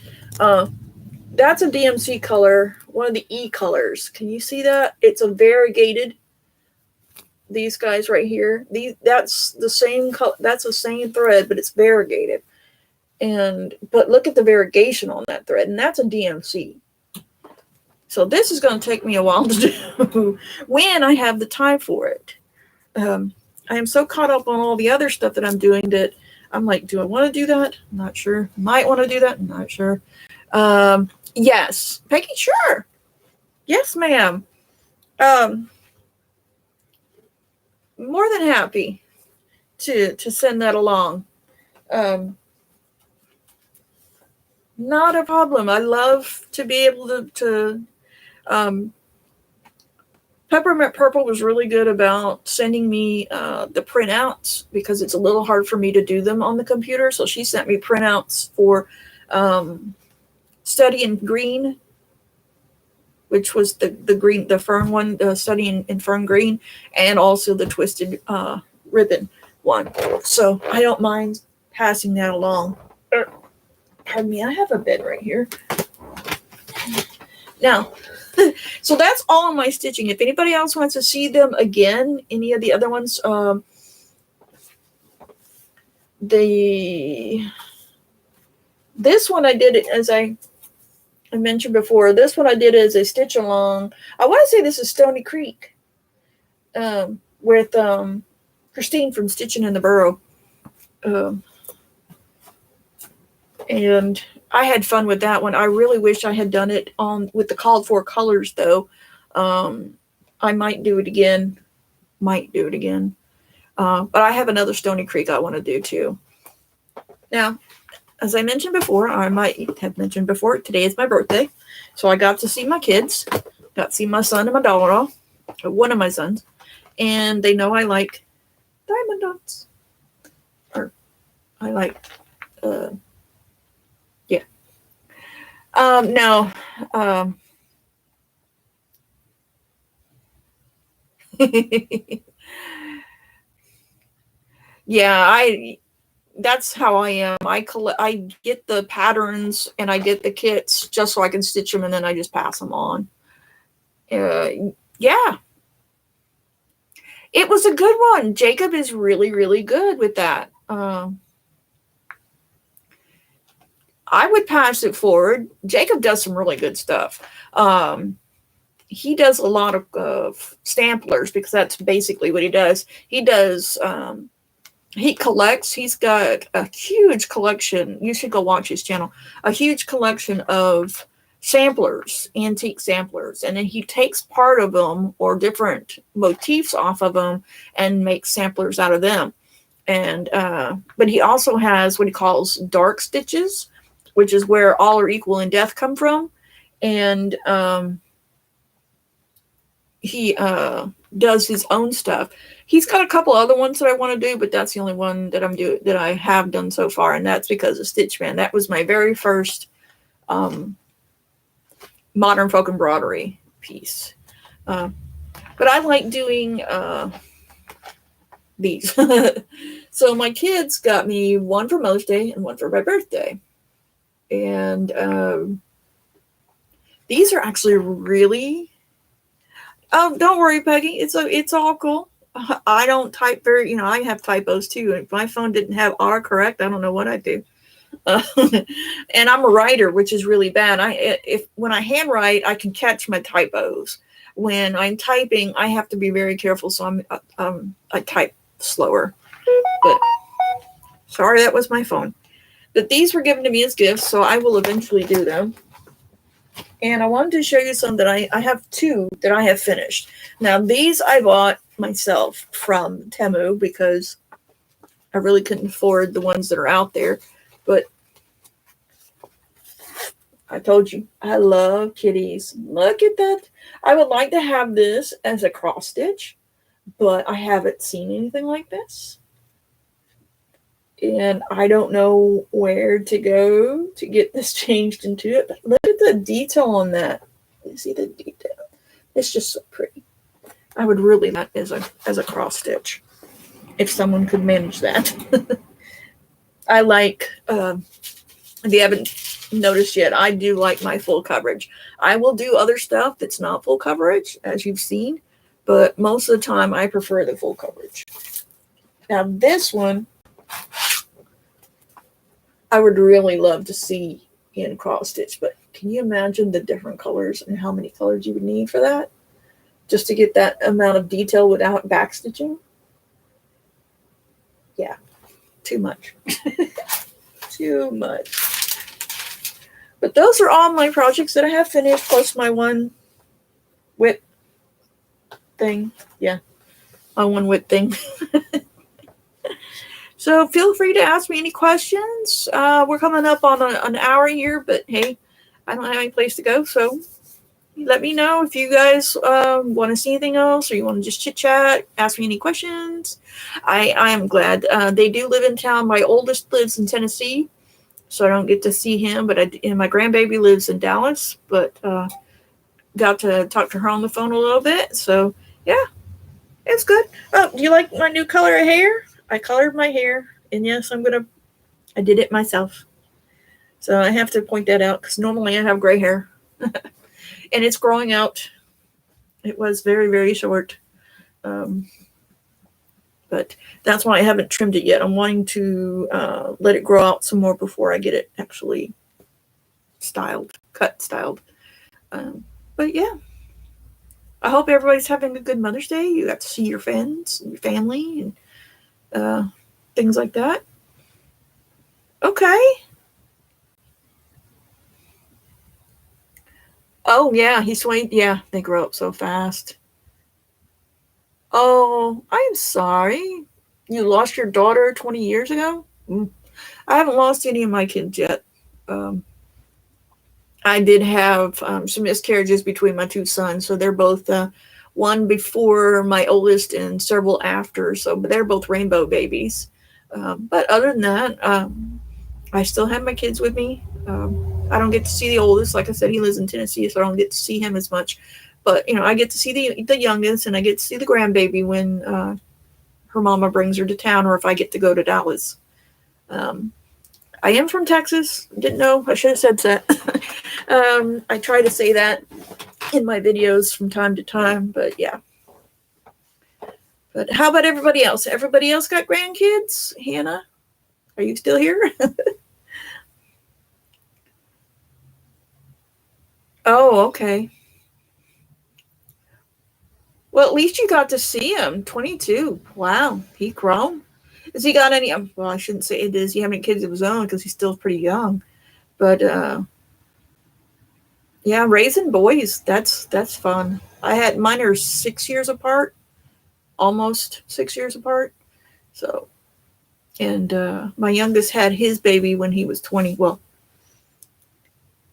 [SPEAKER 1] That's a DMC color, one of the E colors. Can you see that? It's a variegated. These guys right here. That's the same color. That's the same thread, but it's variegated. But look at the variegation on that thread, and that's a DMC. So this is going to take me a while to do when I have the time for it. I am so caught up on all the other stuff that I'm doing that I'm like, do I want to do that? I'm not sure. Might want to do that. I'm not sure. Yes. Peggy, sure. Yes, ma'am. More than happy to send that along. Not a problem. I love to be able to Peppermint Purple was really good about sending me the printouts because it's a little hard for me to do them on the computer. So she sent me printouts for Study in Green, which was the fern one, Study in Fern Green, and also the Twisted Ribbon one. So I don't mind passing that along. Pardon me, I have a bed right here. Now, so that's all of my stitching. If anybody else wants to see them again, any of the other ones, this one I did it as I mentioned before. This one I did as a stitch along. I want to say this is Stony Creek, with Christine from Stitchin in the Burrow. And I had fun with that one. I really wish I had done it with the called for colors, though. I might do it again. But I have another Stony Creek I want to do too. Now, as I mentioned before, I might have mentioned before, today is my birthday. So I got to see my kids. Got to see my son and my daughter-in-law, one of my sons. And they know I like diamond dots. Or I like, yeah. No. Yeah, that's how I am. I get the patterns and I get the kits just so I can stitch them, and then I just pass them on. Yeah. It was a good one. Jacob is really, really good with that. I would pass it forward. Jacob does some really good stuff. He does a lot of stamplers, because that's basically what he does. He does, he collects. He's got a huge collection. You should go watch his channel. A huge collection of samplers, antique samplers. And then he takes part of them or different motifs off of them and makes samplers out of them. And, but he also has what he calls dark stitches, which is where all are equal in death come from. And, he does his own stuff. He's got a couple other ones that I want to do, but that's the only one that that I have done so far, and that's because of Stitchman. That was my very first modern folk embroidery piece. But I like doing these. So my kids got me one for Mother's Day and one for my birthday, and these are actually really. Oh, don't worry, Peggy. It's all cool. I don't type very, I have typos too. If my phone didn't have autocorrect, I don't know what I'd do. And I'm a writer, which is really bad. When I handwrite, I can catch my typos. When I'm typing, I have to be very careful. So I type slower. But sorry, that was my phone. But these were given to me as gifts, so I will eventually do them. And I wanted to show you some that I have two that I have finished. Now, these I bought myself from Temu because I really couldn't afford the ones that are out there. But I told you, I love kitties. Look at that. I would like to have this as a cross stitch, but I haven't seen anything like this. And I don't know where to go to get this changed into it. But look at the detail on that. You see the detail? It's just so pretty. I would really like that as a cross stitch, if someone could manage that. I like, if you haven't noticed yet, I do like my full coverage. I will do other stuff that's not full coverage, as you've seen, but most of the time I prefer the full coverage. Now this one, I would really love to see in cross stitch, but can you imagine the different colors and how many colors you would need for that? Just to get that amount of detail without back stitching? Yeah, too much. Too much. But those are all my projects that I have finished, plus my one whip thing. Yeah, my one whip thing. So feel free to ask me any questions. We're coming up on an hour here, but hey, I don't have any place to go. So let me know if you guys want to see anything else, or you want to just chit chat, ask me any questions. I am glad. They do live in town. My oldest lives in Tennessee, so I don't get to see him. But and my grandbaby lives in Dallas, but got to talk to her on the phone a little bit. So yeah, it's good. Oh, do you like my new color of hair? I colored my hair, and yes, I did it myself. So I have to point that out, because normally I have gray hair. And it's growing out. It was very, very short. But that's why I haven't trimmed it yet. I'm wanting to let it grow out some more before I get it actually cut styled. But yeah, I hope everybody's having a good Mother's Day. You got to see your friends and your family and things like that. Okay. Oh yeah, he's 20. Yeah, they grow up so fast. Oh, I'm sorry. You lost your daughter 20 years ago? I haven't lost any of my kids yet. I did have some miscarriages between my two sons, so they're both one before my oldest and several after. So they're both rainbow babies. But other than that, I still have my kids with me. I don't get to see the oldest. Like I said, he lives in Tennessee, so I don't get to see him as much. But I get to see the youngest, and I get to see the grandbaby when her mama brings her to town, or if I get to go to Dallas. I am from Texas. Didn't know. I should have said that. I try to say that in my videos from time to time, but yeah. But how about everybody else? Everybody else got grandkids? Hannah, are you still here? Oh, okay. Well, at least you got to see him. 22. Wow, he grown. Has he got any? Well, I shouldn't say it. Does he have any kids of his own? Because he's still pretty young. But yeah, raising boys, that's fun. Mine are 6 years apart, almost 6 years apart. So, and my youngest had his baby when he was 20. Well,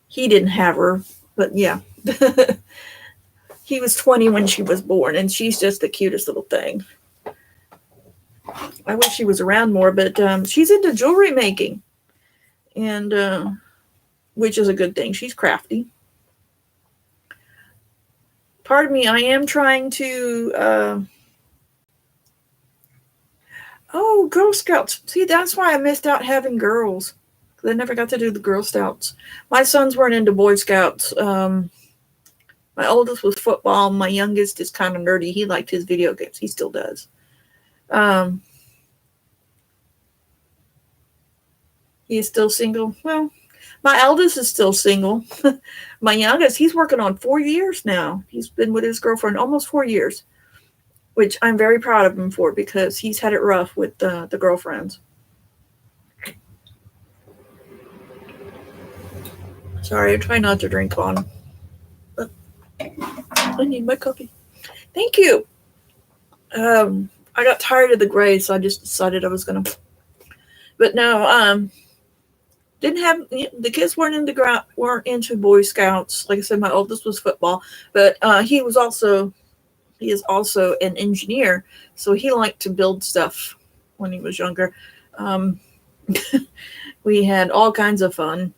[SPEAKER 1] he didn't have her, but yeah. He was 20 when she was born, and she's just the cutest little thing. I wish she was around more, but she's into jewelry making, and which is a good thing. She's crafty. Pardon me, I am trying to. Oh, Girl Scouts. See, that's why I missed out having girls. I never got to do the Girl Scouts. My sons weren't into Boy Scouts. My oldest was football. My youngest is kind of nerdy. He liked his video games. He still does. He is still single. Well, my eldest is still single. My youngest, he's working on 4 years now. He's been with his girlfriend almost 4 years, which I'm very proud of him for because he's had it rough with the girlfriends. Sorry, I try not to drink on. I need my coffee. Thank you. I got tired of the gray, so I just decided I was gonna. But no, didn't have the kids weren't into Boy Scouts. Like I said, my oldest was football, but he is also an engineer, so he liked to build stuff when he was younger. We had all kinds of fun.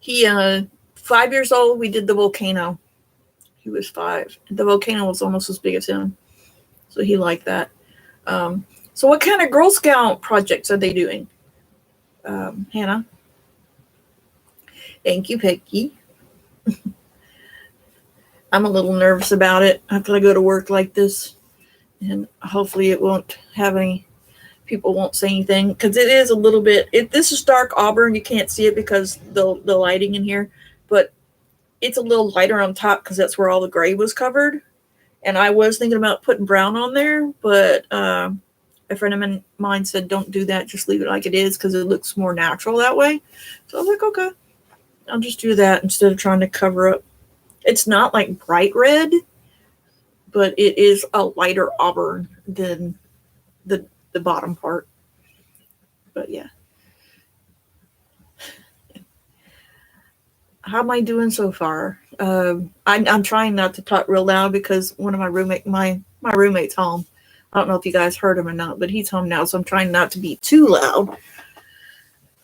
[SPEAKER 1] He 5 years old. We did the volcano. He was 5. The volcano was almost as big as him, so he liked that. So what kind of Girl Scout projects are they doing? Hannah? Thank you, Peggy. I'm a little nervous about it after I go to work like this, and hopefully it won't have any, people won't say anything, because it is a little bit, this is dark auburn. You can't see it because the lighting in here, but it's a little lighter on top because that's where all the gray was covered. And I was thinking about putting brown on there, but a friend of mine said, don't do that. Just leave it like it is because it looks more natural that way. So I was like, okay, I'll just do that instead of trying to cover up. It's not like bright red, but it is a lighter auburn than the bottom part. But yeah. How am I doing so far? I'm trying not to talk real loud because one of my roommate's home. I don't know if you guys heard him or not, but he's home now, so I'm trying not to be too loud.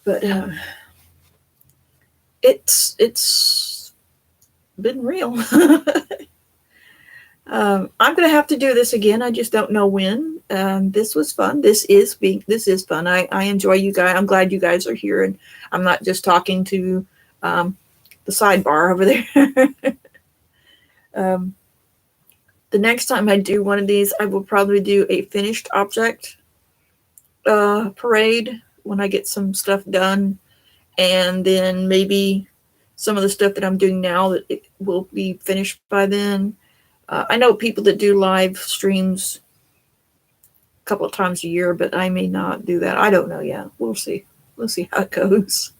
[SPEAKER 1] But it's been real. I'm gonna have to do this again. I just don't know when. This was fun. This is fun. I enjoy you guys. I'm glad you guys are here, and I'm not just talking to the sidebar over there. the next time I do one of these, I will probably do a finished object parade when I get some stuff done, and then maybe some of the stuff that I'm doing now that it will be finished by then. I know people that do live streams a couple of times a year, but I may not do that. I don't know yet. We'll see. We'll see how it goes.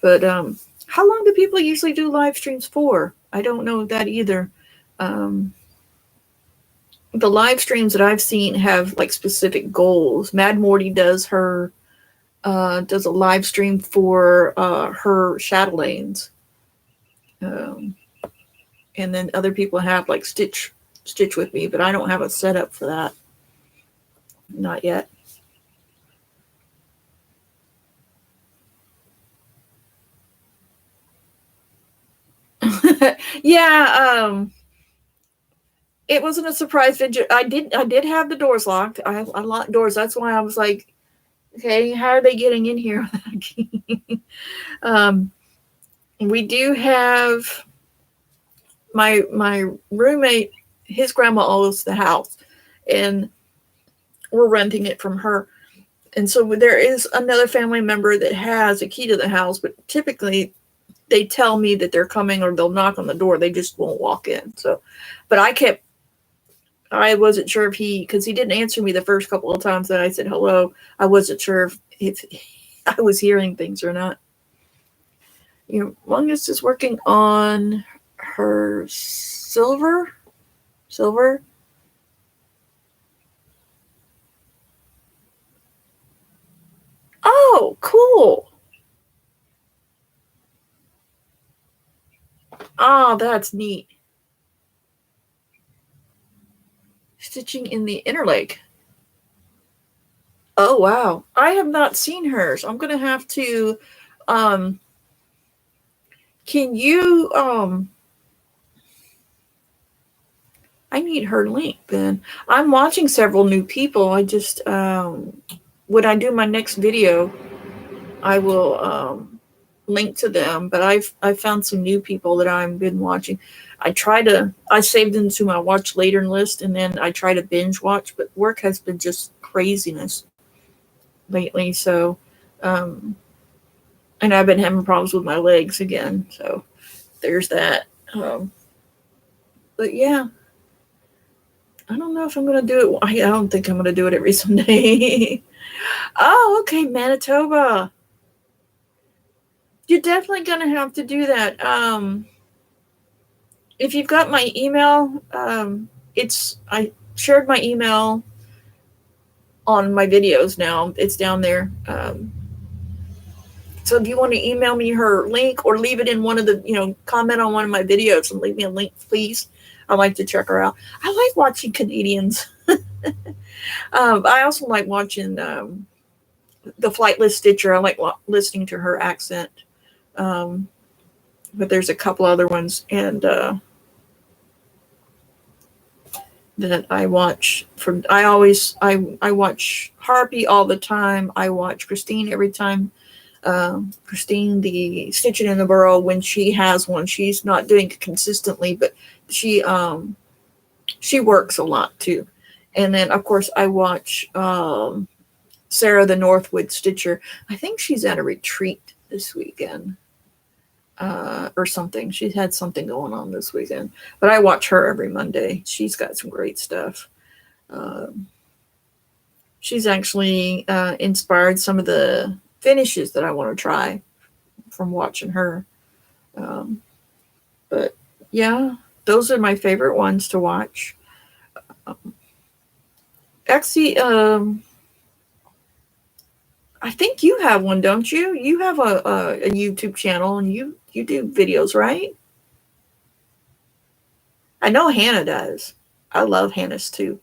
[SPEAKER 1] But how long do people usually do live streams for? I don't know that either. The live streams that I've seen have like specific goals. Mad Morty does a live stream for her Shadowlands. And then other people have like Stitch with me, but I don't have a setup for that. Not yet. Yeah, it wasn't a surprise video. I did have the doors locked. I locked doors. That's why I was like, okay, how are they getting in here? We do have my roommate, his grandma owns the house, and we're renting it from her. And so there is another family member that has a key to the house, but typically they tell me that they're coming or they'll knock on the door. They just won't walk in. So, but I wasn't sure because he didn't answer me the first couple of times that I said hello. I wasn't sure if I was hearing things or not. Longest is working on her silver. Oh, cool. Oh, that's neat. Stitching in the interlake. Oh, wow. I have not seen hers. I'm going to have to, can you, I need her link then. I'm watching several new people. I just, when I do my next video, I will, link to them, but I've found some new people that I've been watching. I saved them to my watch later list, and then I try to binge watch, but work has been just craziness lately. So, and I've been having problems with my legs again. So there's that. But yeah, I don't know if I'm going to do it. I don't think I'm going to do it every Sunday. Oh, okay. Manitoba. You're definitely going to have to do that. If you've got my email, I shared my email on my videos now. It's down there. So if you want to email me her link or leave it in one of the, comment on one of my videos and leave me a link, please. I like to check her out. I like watching Canadians. I also like watching the Flightless Stitcher. I like listening to her accent. But there's a couple other ones, and that I watch I watch Harpy all the time. I watch Christine every time. Christine, the Stitchin in the Burrow, when she has one, she's not doing it consistently, but she works a lot too. And then of course I watch Sarah the Northwood Stitcher. I think she's at a retreat this weekend. Or something. She's had something going on this weekend. But I watch her every Monday. She's got some great stuff. She's actually inspired some of the finishes that I want to try from watching her. But yeah, those are my favorite ones to watch. Actually, I think you have one, don't you? You have a YouTube channel, and you do videos, right? I know Hannah does. I love Hannah's too.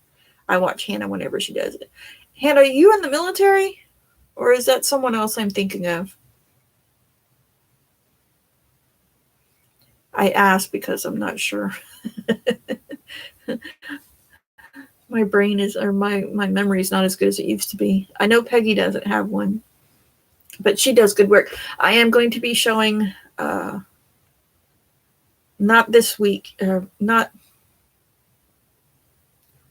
[SPEAKER 1] I watch Hannah whenever she does it. Hannah, are you in the military? Or is that someone else I'm thinking of? I ask because I'm not sure. My brain my memory is not as good as it used to be. I know Peggy doesn't have one, but she does good work. I am going to be showing, not this week, not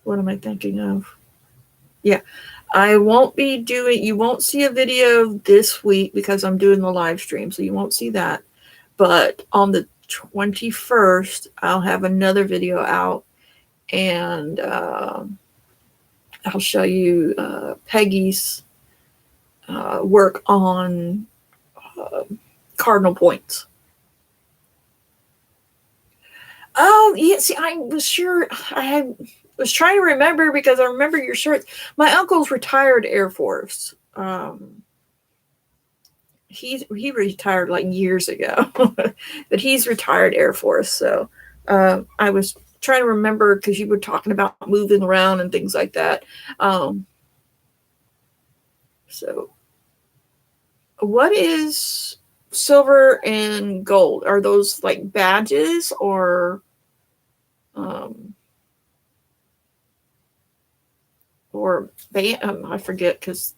[SPEAKER 1] What am I thinking of? Yeah, I won't be doing, you won't see a video this week because I'm doing the live stream, so you won't see that. But on the 21st, I'll have another video out, and I'll show you Peggy's work on cardinal points. Oh, yeah, see, I was sure, was trying to remember because I remember your shirts. My uncle's retired Air Force. He retired like years ago, but he's retired Air Force. So I was trying to remember because you were talking about moving around and things like that. So what is silver and gold? Are those like badges or I forget because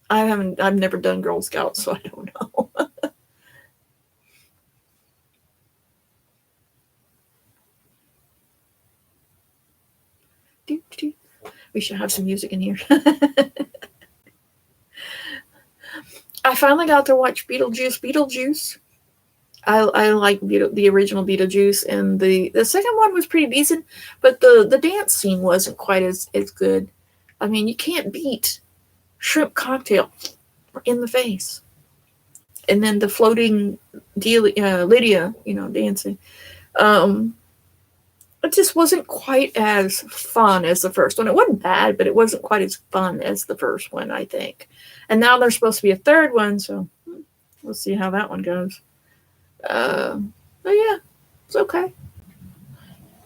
[SPEAKER 1] I've never done Girl Scouts, so I don't know. We should have some music in here. I finally got to watch Beetlejuice. I like the original Beetlejuice, and the second one was pretty decent, but the dance scene wasn't quite as good. I mean, you can't beat shrimp cocktail in the face, and then the floating Lydia, dancing. It just wasn't quite as fun as the first one. It wasn't bad, but it wasn't quite as fun as the first one, I think. And now there's supposed to be a third one, so we'll see how that one goes. But yeah, it's okay.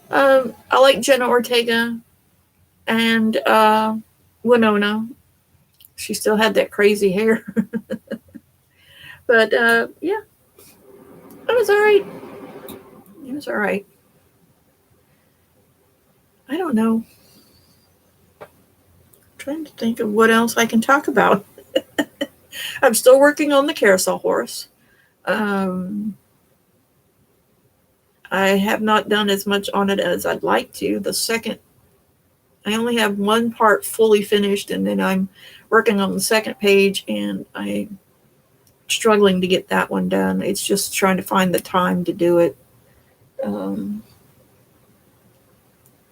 [SPEAKER 1] I like Jenna Ortega and Winona. She still had that crazy hair. But yeah, it was all right. It was all right. I don't know. I'm trying to think of what else I can talk about. I'm still working on the carousel horse. I have not done as much on it as I'd like to. I only have one part fully finished, and then I'm working on the second page, and I'm struggling to get that one done. It's just trying to find the time to do it.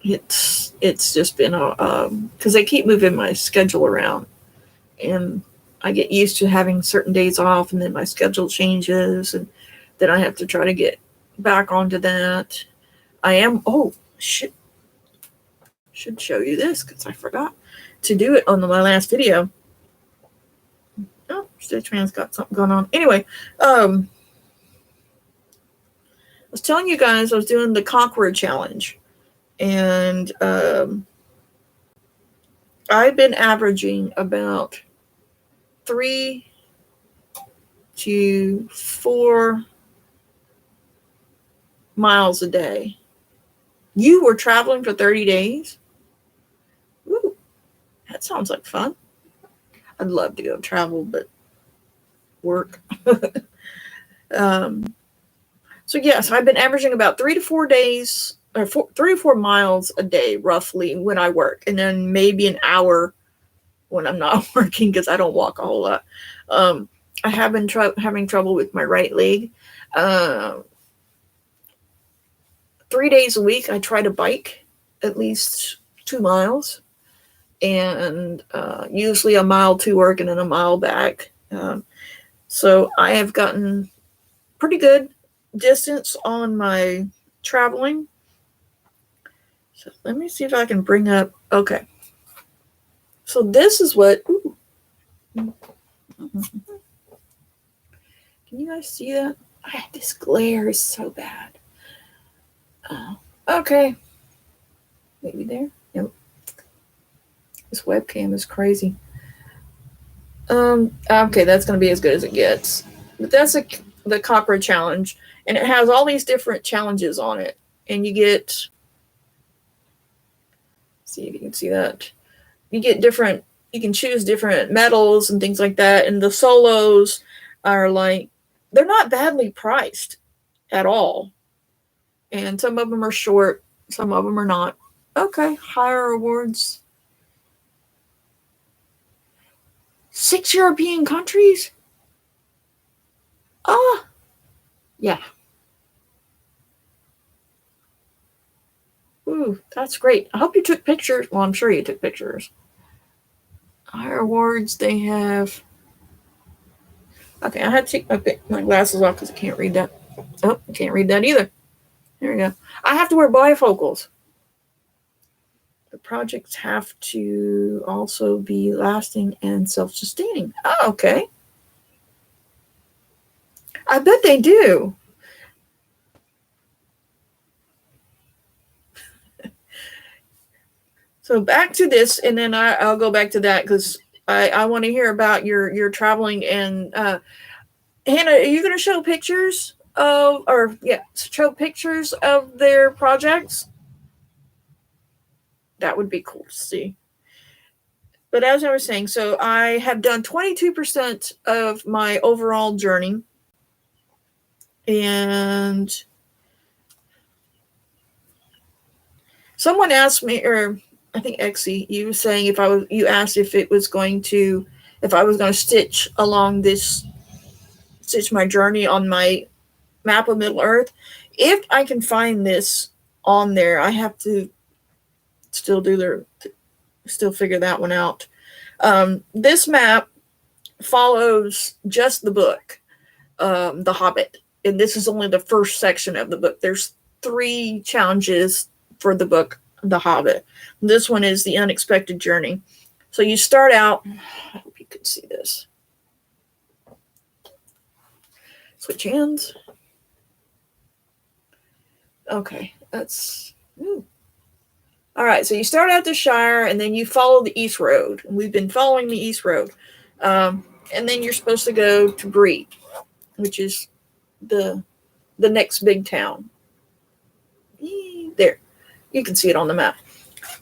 [SPEAKER 1] It's just been because I keep moving my schedule around, and I get used to having certain days off, and then my schedule changes, and then I have to try to get back onto that. Should show you this because I forgot to do it on my last video. Oh, Stitchman's got something going on. Anyway, I was telling you guys I was doing the Conqueror Challenge, and I've been averaging about 3 to 4 miles a day. You were traveling for 30 days? Ooh, that sounds like fun. I'd love to go travel, but work. So yes, I've been averaging about 3 to 4 days, or 3 or 4 miles a day, roughly, when I work, and then maybe an hour when I'm not working because I don't walk a whole lot. I have been having trouble with my right leg. 3 days a week, I try to bike at least 2 miles, and usually a mile to work and then a mile back. So I have gotten pretty good distance on my traveling. So let me see if I can bring up. Okay. So this is what. Ooh. Can you guys see that? This glare is so bad. Okay. Maybe there. Nope. This webcam is crazy. Okay, that's going to be as good as it gets. But that's the Conqueror Challenge, and it has all these different challenges on it, and you get. See if you can see that. You get different. You can choose different medals and things like that, and the solos are like they're not badly priced at all, and some of them are short, some of them are not. Okay, higher awards. 6 European countries? Ah, yeah. Ooh, that's great. I hope you took pictures. Well, I'm sure you took pictures. Higher awards, they have. Okay, I had to take my glasses off because I can't read that. Oh, I can't read that either. There we go. I have to wear bifocals. The projects have to also be lasting and self-sustaining. Oh, okay. I bet they do. So back to this, and then I'll go back to that because I want to hear about your traveling. And Hannah, are you going to show pictures show pictures of their projects? That would be cool to see. But as I was saying, so I have done 22% of my overall journey, and someone asked me, or I think Exy, you were saying you asked if I was going to stitch my journey on my map of Middle Earth. If I can find this on there, I have to still figure that one out. This map follows just the book, The Hobbit, and this is only the first section of the book. There's 3 challenges for the book, The Hobbit. This one is the unexpected journey. So you start out. I hope you can see this. Switch hands. Okay, that's. Ooh. All right, so you start out the Shire, and then you follow the East Road. And we've been following the East Road. And then you're supposed to go to Bree, which is the next big town. There. You can see it on the map.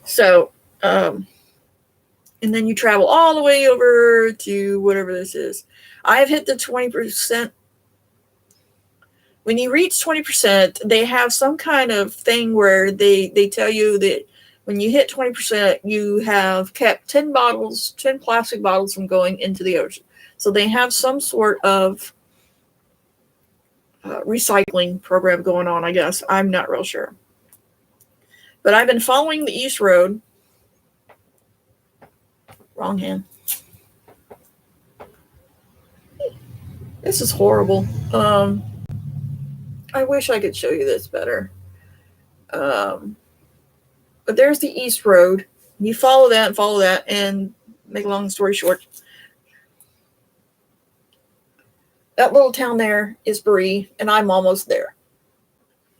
[SPEAKER 1] So, and then you travel all the way over to whatever this is. I have hit the 20%. When you reach 20%, they have some kind of thing where they tell you that when you hit 20%, you have kept 10 plastic bottles from going into the ocean. So they have some sort of recycling program going on, I guess. I'm not real sure. But I've been following the East Road. Wrong hand. This is horrible. I wish I could show you this better. But there's the East Road. You follow that, and make a long story short, that little town there is Bree, and I'm almost there.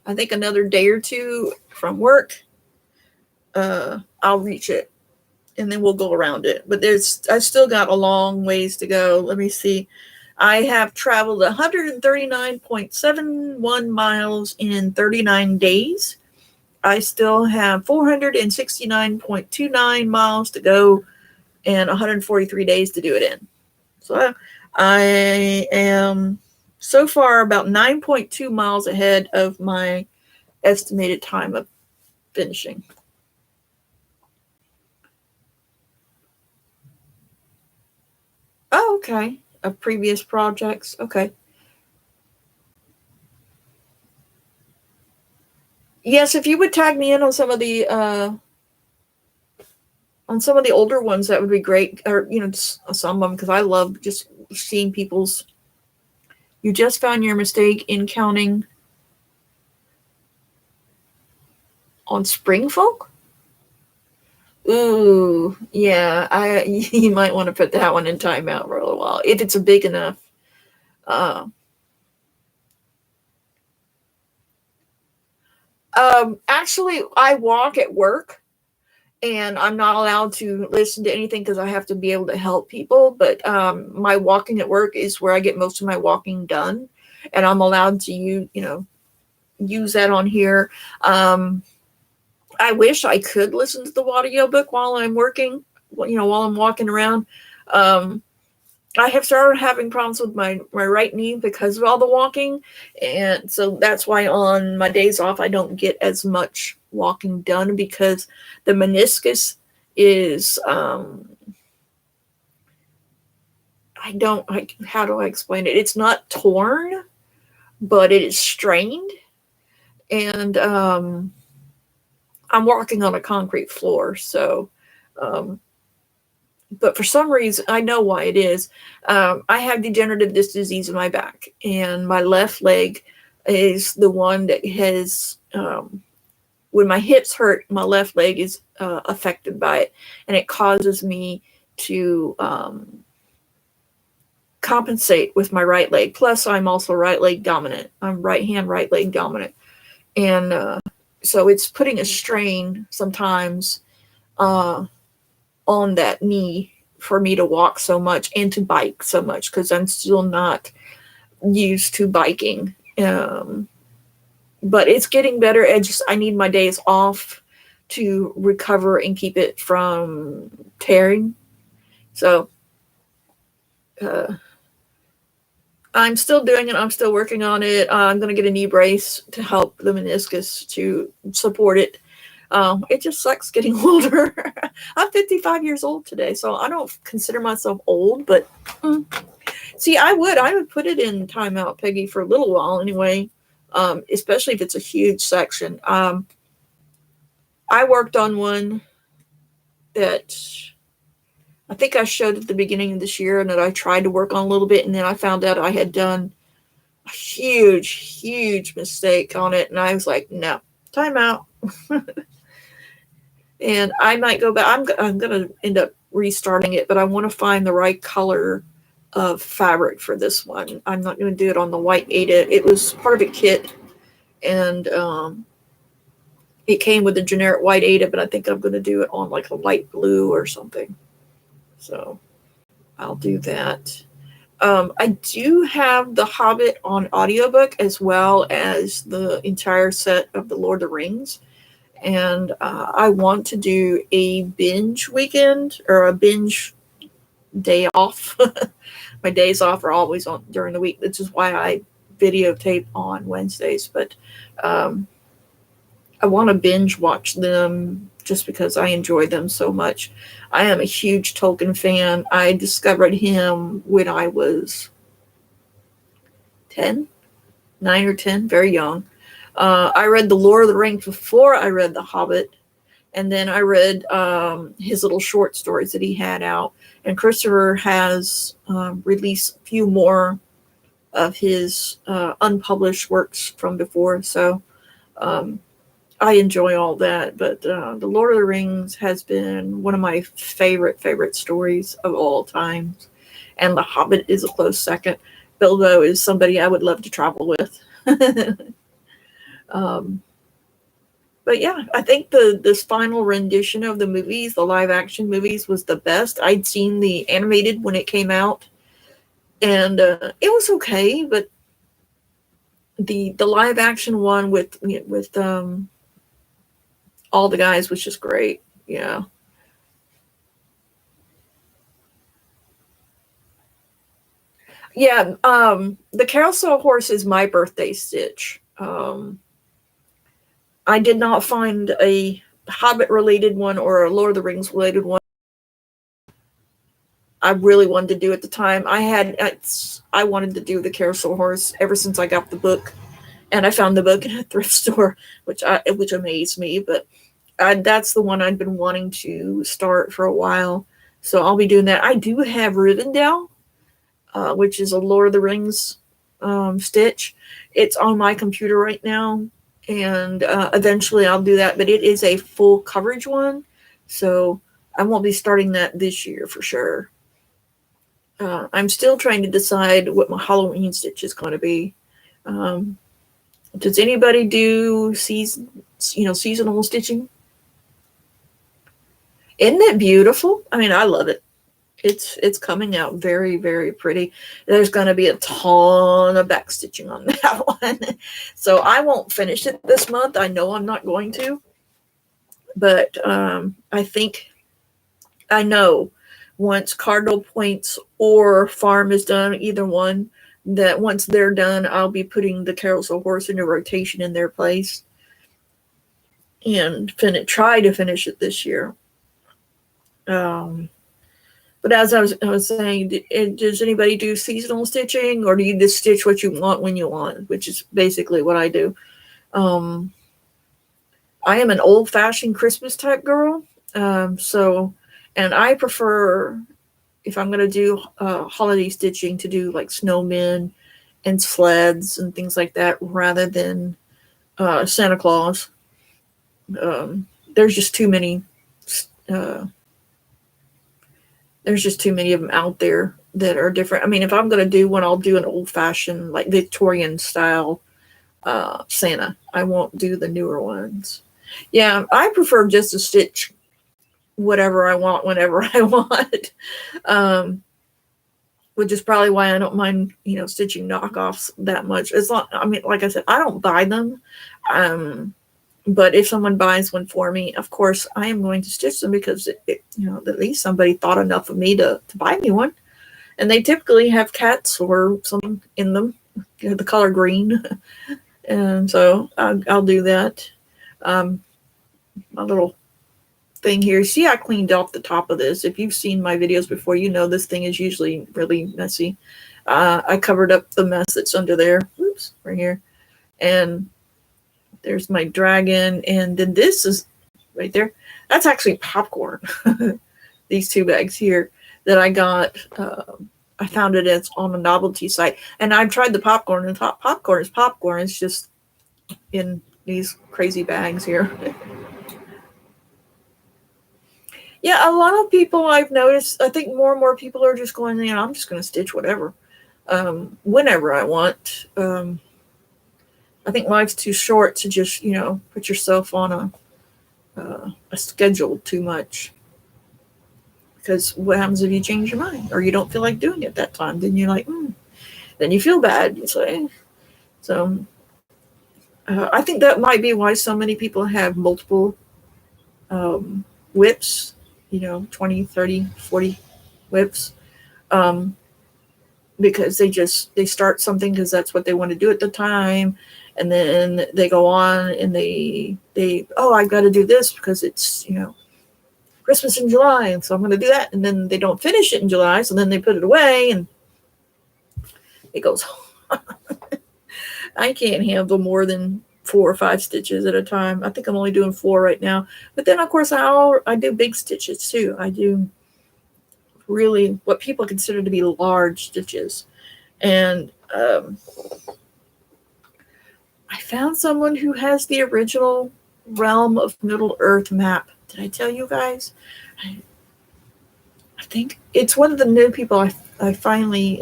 [SPEAKER 1] I think another day or 2 from work, I'll reach it, and then we'll go around it. But I still got a long ways to go. Let me see. I have traveled 139.71 miles in 39 days. I still have 469.29 miles to go and 143 days to do it in. So I am so far about 9.2 miles ahead of my estimated time of finishing. Oh, okay. Of previous projects. Okay. Yes, if you would tag me in on some of the older ones, that would be great. Or some of them, because I love just seeing people's. You just found your mistake in counting on Springfolk. Ooh, yeah. You might want to put that one in timeout for a little while if it's a big enough. Actually, I walk at work, and I'm not allowed to listen to anything because I have to be able to help people. But my walking at work is where I get most of my walking done, and I'm allowed to use that on here. I wish I could listen to the audiobook while I'm working, while I'm walking around. I have started having problems with my right knee because of all the walking. And so that's why on my days off, I don't get as much walking done because the meniscus is how do I explain it? It's not torn, but it is strained, and I'm walking on a concrete floor, so but for some reason, I know why it is. I have degenerative disc disease in my back, and my left leg is the one that has, when my hips hurt, my left leg is affected by it, and it causes me to compensate with my right leg. Plus, I'm also right leg dominant. I'm right hand, right leg dominant. And so it's putting a strain sometimes on that knee for me to walk so much and to bike so much because I'm still not used to biking. But it's getting better. I need my days off to recover and keep it from tearing. So I'm still doing it. I'm still working on it. I'm going to get a knee brace to help the meniscus to support it. It just sucks getting older. I'm 55 years old today, so I don't consider myself old, but see, I would put it in timeout, Peggy, for a little while anyway, especially if it's a huge section. I worked on one that I think I showed at the beginning of this year and that I tried to work on a little bit, and then I found out I had done a huge mistake on it, and I was like, no, timeout. And I might go back. I'm going to end up restarting it, but I want to find the right color of fabric for this one. I'm not going to do it on the white Ada. It was part of a kit, and it came with a generic white Ada, but I think I'm going to do it on like a light blue or something. So I'll do that. I do have The Hobbit on audiobook as well as the entire set of The Lord of the Rings. And I want to do a binge weekend or a binge day off. My days off are always on during the week. This is why I videotape on Wednesdays. But I want to binge watch them just because I enjoy them so much. I am a huge Tolkien fan. I discovered him when I was 10, 9 or 10, very young. I read The Lord of the Rings before I read The Hobbit, and then I read his little short stories that he had out. And Christopher has released a few more of his unpublished works from before, so I enjoy all that. But The Lord of the Rings has been one of my favorite stories of all time, and The Hobbit is a close second. Bilbo is somebody I would love to travel with. But yeah, I think this final rendition of the movies, the live action movies, was the best. I'd seen the animated when it came out, and it was okay, but the live action one with all the guys was just great. Yeah. Yeah, the Carousel Horse is my birthday Stitch. I did not find a Hobbit related one or a Lord of the Rings related one I really wanted to do at the time. I wanted to do the Carousel Horse ever since I got the book, and I found the book in a thrift store, which amazed me. But that's the one I'd been wanting to start for a while, so I'll be doing that. I do have Rivendell, which is a Lord of the Rings Stitch. It's on my computer right now, and eventually I'll do that. But it is a full coverage one, so I won't be starting that this year for sure. I'm still trying to decide what my Halloween Stitch is going to be. Does anybody do seasonal stitching? Isn't it beautiful? I mean, I love it. It's coming out very, very pretty. There's going to be a ton of back stitching on that one. So I won't finish it this month. I know I'm not going to. But I know once Cardinal Points or Farm is done, either one, that once they're done, I'll be putting the Carousel Horse into rotation in their place. and try to finish it this year. But as I was saying, does anybody do seasonal stitching, or do you just stitch what you want when you want, which is basically what I do. I am an old-fashioned Christmas type girl, and I prefer, if I'm going to do holiday stitching, to do like snowmen and sleds and things like that rather than Santa Claus. There's just too many. There's just too many of them out there that are different. I mean, if I'm going to do one, I'll do an old-fashioned, like Victorian style Santa. I won't do the newer ones. Yeah, I prefer just to stitch whatever I want whenever I want. Which is probably why I don't mind, stitching knockoffs that much. It's not, I mean, like I said, I don't buy them. But if someone buys one for me, of course, I am going to stitch them because, at least somebody thought enough of me to buy me one. And they typically have cats or something in them, the color green. And so I'll do that. My little thing here. See, I cleaned off the top of this. If you've seen my videos before, this thing is usually really messy. I covered up the mess that's under there. Oops, right here. And there's my dragon. And then this is right there. That's actually popcorn. These 2 bags here that I got. I found it on a novelty site. And I've tried the popcorn, and popcorn is popcorn. It's just in these crazy bags here. Yeah, a lot of people I've noticed, I think more and more people are just going, I'm just going to stitch whatever, whenever I want. I think life's too short to just, put yourself on a schedule too much. Because what happens if you change your mind or you don't feel like doing it that time? Then you're like, then you feel bad. You say. So I think that might be why so many people have multiple whips. 20, 30, 40 whips, because they start something because that's what they want to do at the time, and then they go on and they I've got to do this because it's Christmas in July, and so I'm going to do that, and then they don't finish it in July, so then they put it away, and it goes. I can't handle more than 4 or 5 stitches at a time. I think I'm only doing 4 right now. But then, of course, I do big stitches, too. I do really what people consider to be large stitches. And I found someone who has the original Realm of Middle Earth map. Did I tell you guys? I think it's one of the new people I finally...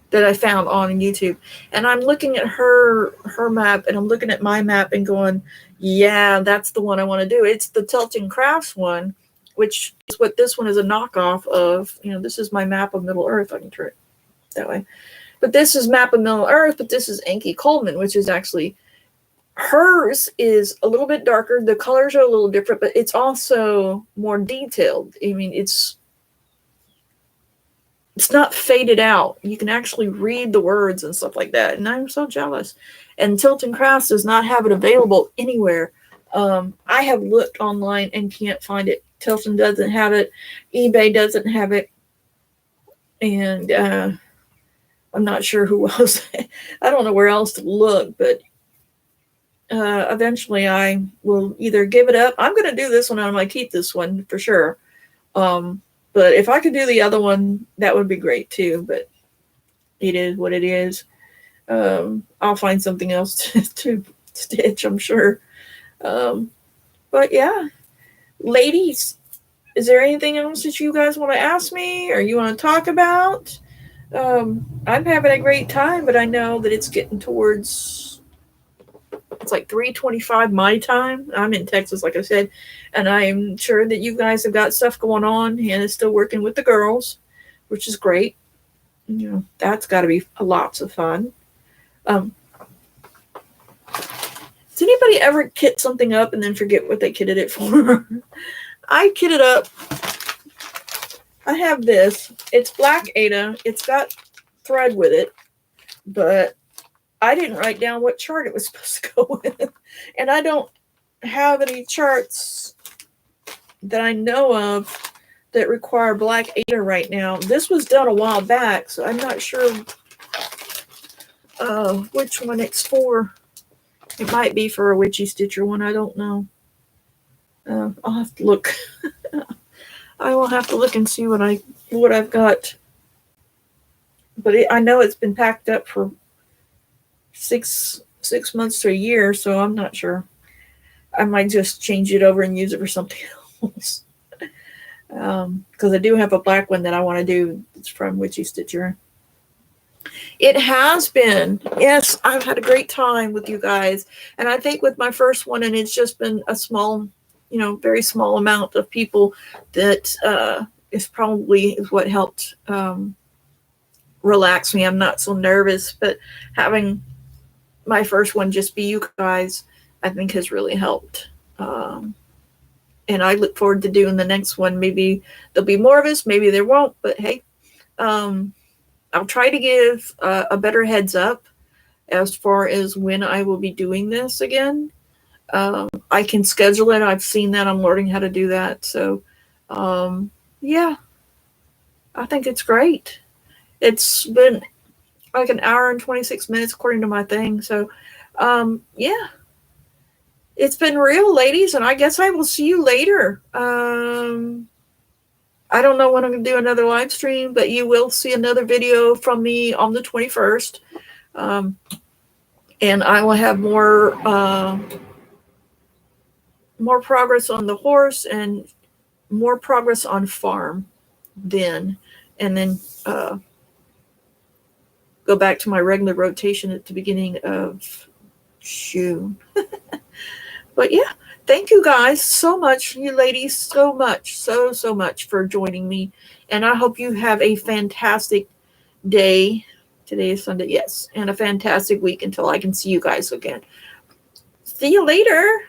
[SPEAKER 1] that I found on YouTube. And I'm looking at her map, and I'm looking at my map and going, yeah, that's the one I want to do. It's the Tilting Crafts one, which is what this one is a knockoff of. This is my map of Middle Earth. I can turn it that way. But this is map of Middle Earth, but this is Anki Coleman, which is actually, hers is a little bit darker. The colors are a little different, but it's also more detailed. I mean, it's not faded out. You can actually read the words and stuff like that. And I'm so jealous. And Tilton Crafts does not have it available anywhere. I have looked online and can't find it. Tilton doesn't have it. eBay doesn't have it. And I'm not sure who else. I don't know where else to look, but eventually I will either give it up. I'm going to do this one. I'm going to keep this one for sure. But if I could do the other one, that would be great too. But it is what it is. I'll find something else to stitch, I'm sure. But yeah, ladies, is there anything else that you guys want to ask me or you want to talk about? I'm having a great time, but I know that it's getting towards... It's like 3:25 my time. I'm in Texas, like I said, and I'm sure that you guys have got stuff going on. Hannah's still working with the girls, which is great. That's got to be lots of fun. Does anybody ever kit something up and then forget what they kitted it for? I kitted up. I have this. It's black Ada. It's got thread with it, but I didn't write down what chart it was supposed to go with. And I don't have any charts that I know of that require black 8 right now. This was done a while back, so I'm not sure which one it's for. It might be for a Witchy Stitcher one. I don't know. I'll have to look. I will have to look and see what I've got. But I know it's been packed up for six months to a year, so I'm not sure. I might just change it over and use it for something else. Because I do have a black one that I want to do. It's from Witchy Stitcher. It has been. Yes, I've had a great time with you guys. And I think with my first one, and it's just been a small, very small amount of people that is what helped relax me. I'm not so nervous, but having my first one just be you guys, I think has really helped. And I look forward to doing the next one. Maybe there'll be more of us, maybe there won't, but hey, I'll try to give a better heads up as far as when I will be doing this again. I can schedule it. I've seen that. I'm learning how to do that. So, yeah, I think it's great. It's been like an hour and 26 minutes according to my thing. So, yeah, it's been real, ladies, and I guess I will see you later. I don't know when I'm going to do another live stream, but you will see another video from me on the 21st. And I will have more progress on the horse and more progress on farm then. And then go back to my regular rotation at the beginning of June. But yeah, thank you guys so much, you ladies, so much for joining me. And I hope you have a fantastic day. Today is Sunday, yes. And a fantastic week until I can see you guys again. See you later.